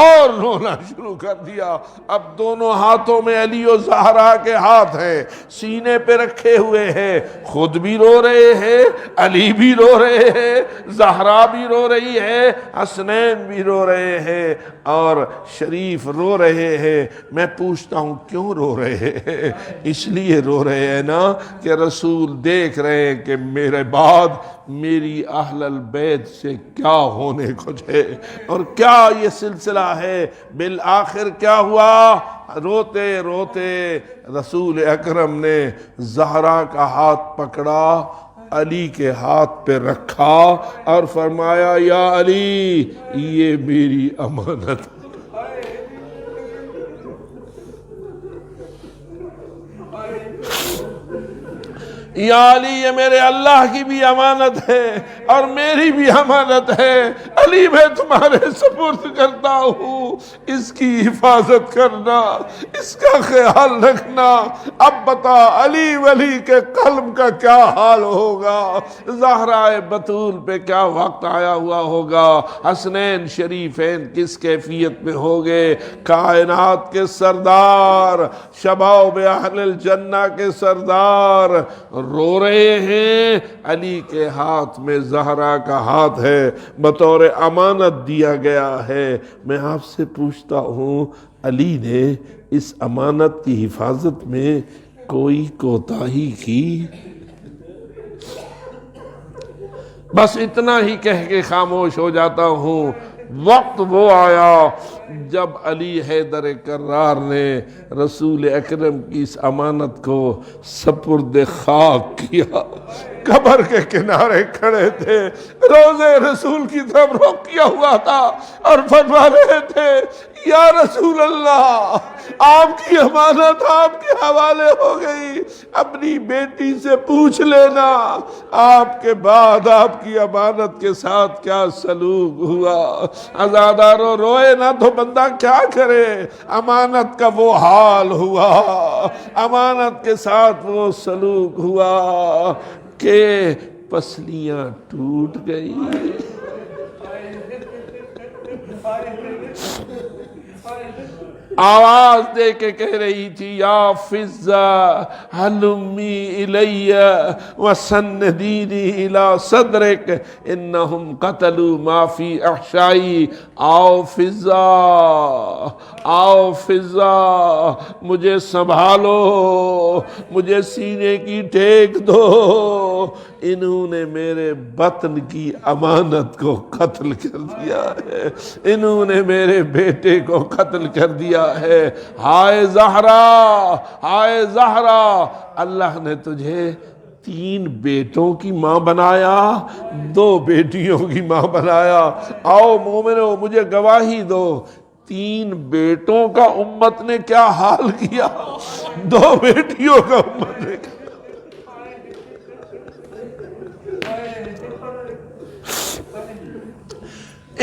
اور رونا شروع کر دیا۔ اب دونوں ہاتھوں میں علی و زہرا کے ہاتھ ہیں، سینے پہ رکھے ہوئے ہیں، خود بھی رو رہے ہیں، علی بھی رو رہے ہیں، زہرا بھی رو رہی ہے، حسنین بھی رو رہے ہیں۔ اور شریف رو رہے ہیں۔ میں پوچھتا ہوں کیوں رو رہے ہیں؟ اس لیے رو رہے ہیں نا کہ رسول دیکھ رہے ہیں کہ میرے بعد میری اہل البیت سے کیا ہونے کو ہے اور کیا یہ سلسلہ ہے۔ بالآخر کیا ہوا؟ روتے روتے رسول اکرم نے زہرا کا ہاتھ پکڑا، علی کے ہاتھ پہ رکھا اور فرمایا یا علی یہ میری امانت ہے۔ یا علی یہ میرے اللہ کی بھی امانت ہے اور میری بھی امانت ہے، علی میں تمہارے سپرد کرتا ہوں، اس کی حفاظت کرنا، اس کا خیال رکھنا۔ اب بتا علی ولی کے قلب کا کیا حال ہوگا، زہرا بتول پہ کیا وقت آیا ہوا ہوگا، حسنین شریفین کس کیفیت میں ہوگے، کائنات کے سردار، شباب اہل الجنہ کے سردار رو رہے ہیں۔ علی کے ہاتھ میں زہرا کا ہاتھ ہے، بطور امانت دیا گیا ہے۔ میں آپ سے پوچھتا ہوں علی نے اس امانت کی حفاظت میں کوئی کوتاہی کی؟ بس اتنا ہی کہہ کے خاموش ہو جاتا ہوں۔ وقت وہ آیا جب علی حیدر کرار نے رسول اکرم کی اس امانت کو سپرد خاک کیا۔ قبر کے کنارے کھڑے تھے، روزے رسول کی طرف رخ کیا ہوا تھا اور فرما رہے تھے یا رسول اللہ آپ کی امانت آپ کے حوالے ہو گئی، اپنی بیٹی سے پوچھ لینا آپ کے بعد آپ کی امانت کے ساتھ کیا سلوک ہوا۔ عزادارو روئے نہ تو بندہ کیا کرے، امانت کا وہ حال ہوا، امانت کے ساتھ وہ سلوک ہوا کہ پسلیاں ٹوٹ گئی۔ آواز دے کے کہہ رہی تھی یا فضہ حلمی الی وسندینی الی صدرک انہم قتلوا ما فی احشائی۔ آؤ فضہ، آؤ فضہ، مجھے سنبھالو، مجھے سینے کی ٹیک دو، انہوں نے میرے بطن کی امانت کو قتل کر دیا ہے، انہوں نے میرے بیٹے کو قتل کر دیا ہے۔ ہائے زہرا، ہائے زہرا، اللہ نے تجھے 3 بیٹوں کی ماں بنایا، 2 بیٹیوں کی ماں بنایا۔ آؤ مومنو مجھے گواہی دو، 3 بیٹوں کا امت نے کیا حال کیا، 2 بیٹیوں کا امت نے کیا۔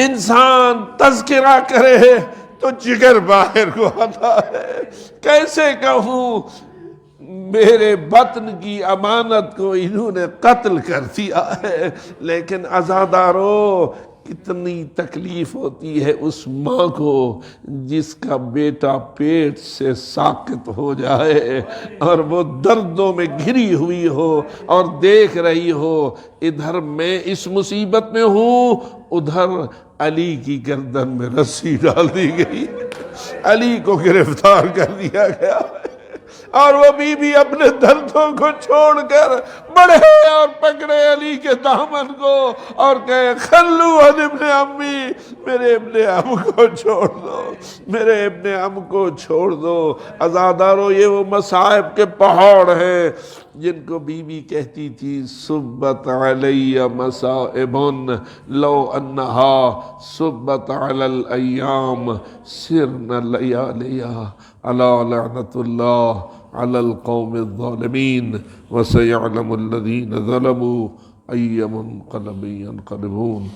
انسان تذکرہ کرے تو جگر باہر کو آتا ہے۔ کیسے کہوں میرے بطن کی امانت کو انہوں نے قتل کر دیا ہے، لیکن عزادارو کتنی تکلیف ہوتی ہے اس ماں کو جس کا بیٹا پیٹ سے ساقط ہو جائے اور وہ دردوں میں گھری ہوئی ہو اور دیکھ رہی ہو ادھر میں اس مصیبت میں ہوں، ادھر علی کی گردن میں رسی ڈال دی گئی، علی کو گرفتار کر دیا گیا اور وہ بی بی اپنے دردوں کو چھوڑ کر بڑھے اور پکڑے علی کے دامن کو اور کہے خلو عن ابن امی، میرے ابن ام کو چھوڑ دو، میرے ابن ام کو چھوڑ دو۔ عزادارو یہ وہ مصائب کے پہاڑ ہیں جن کو بی بی کہتی تھی صبت علی مصائب لو انہا صبت علی الایام سرن لیالیا الا لعنت اللہ علی القوم الظالمین وسیعلم الذین ظلموا ای منقلب ینقلبون۔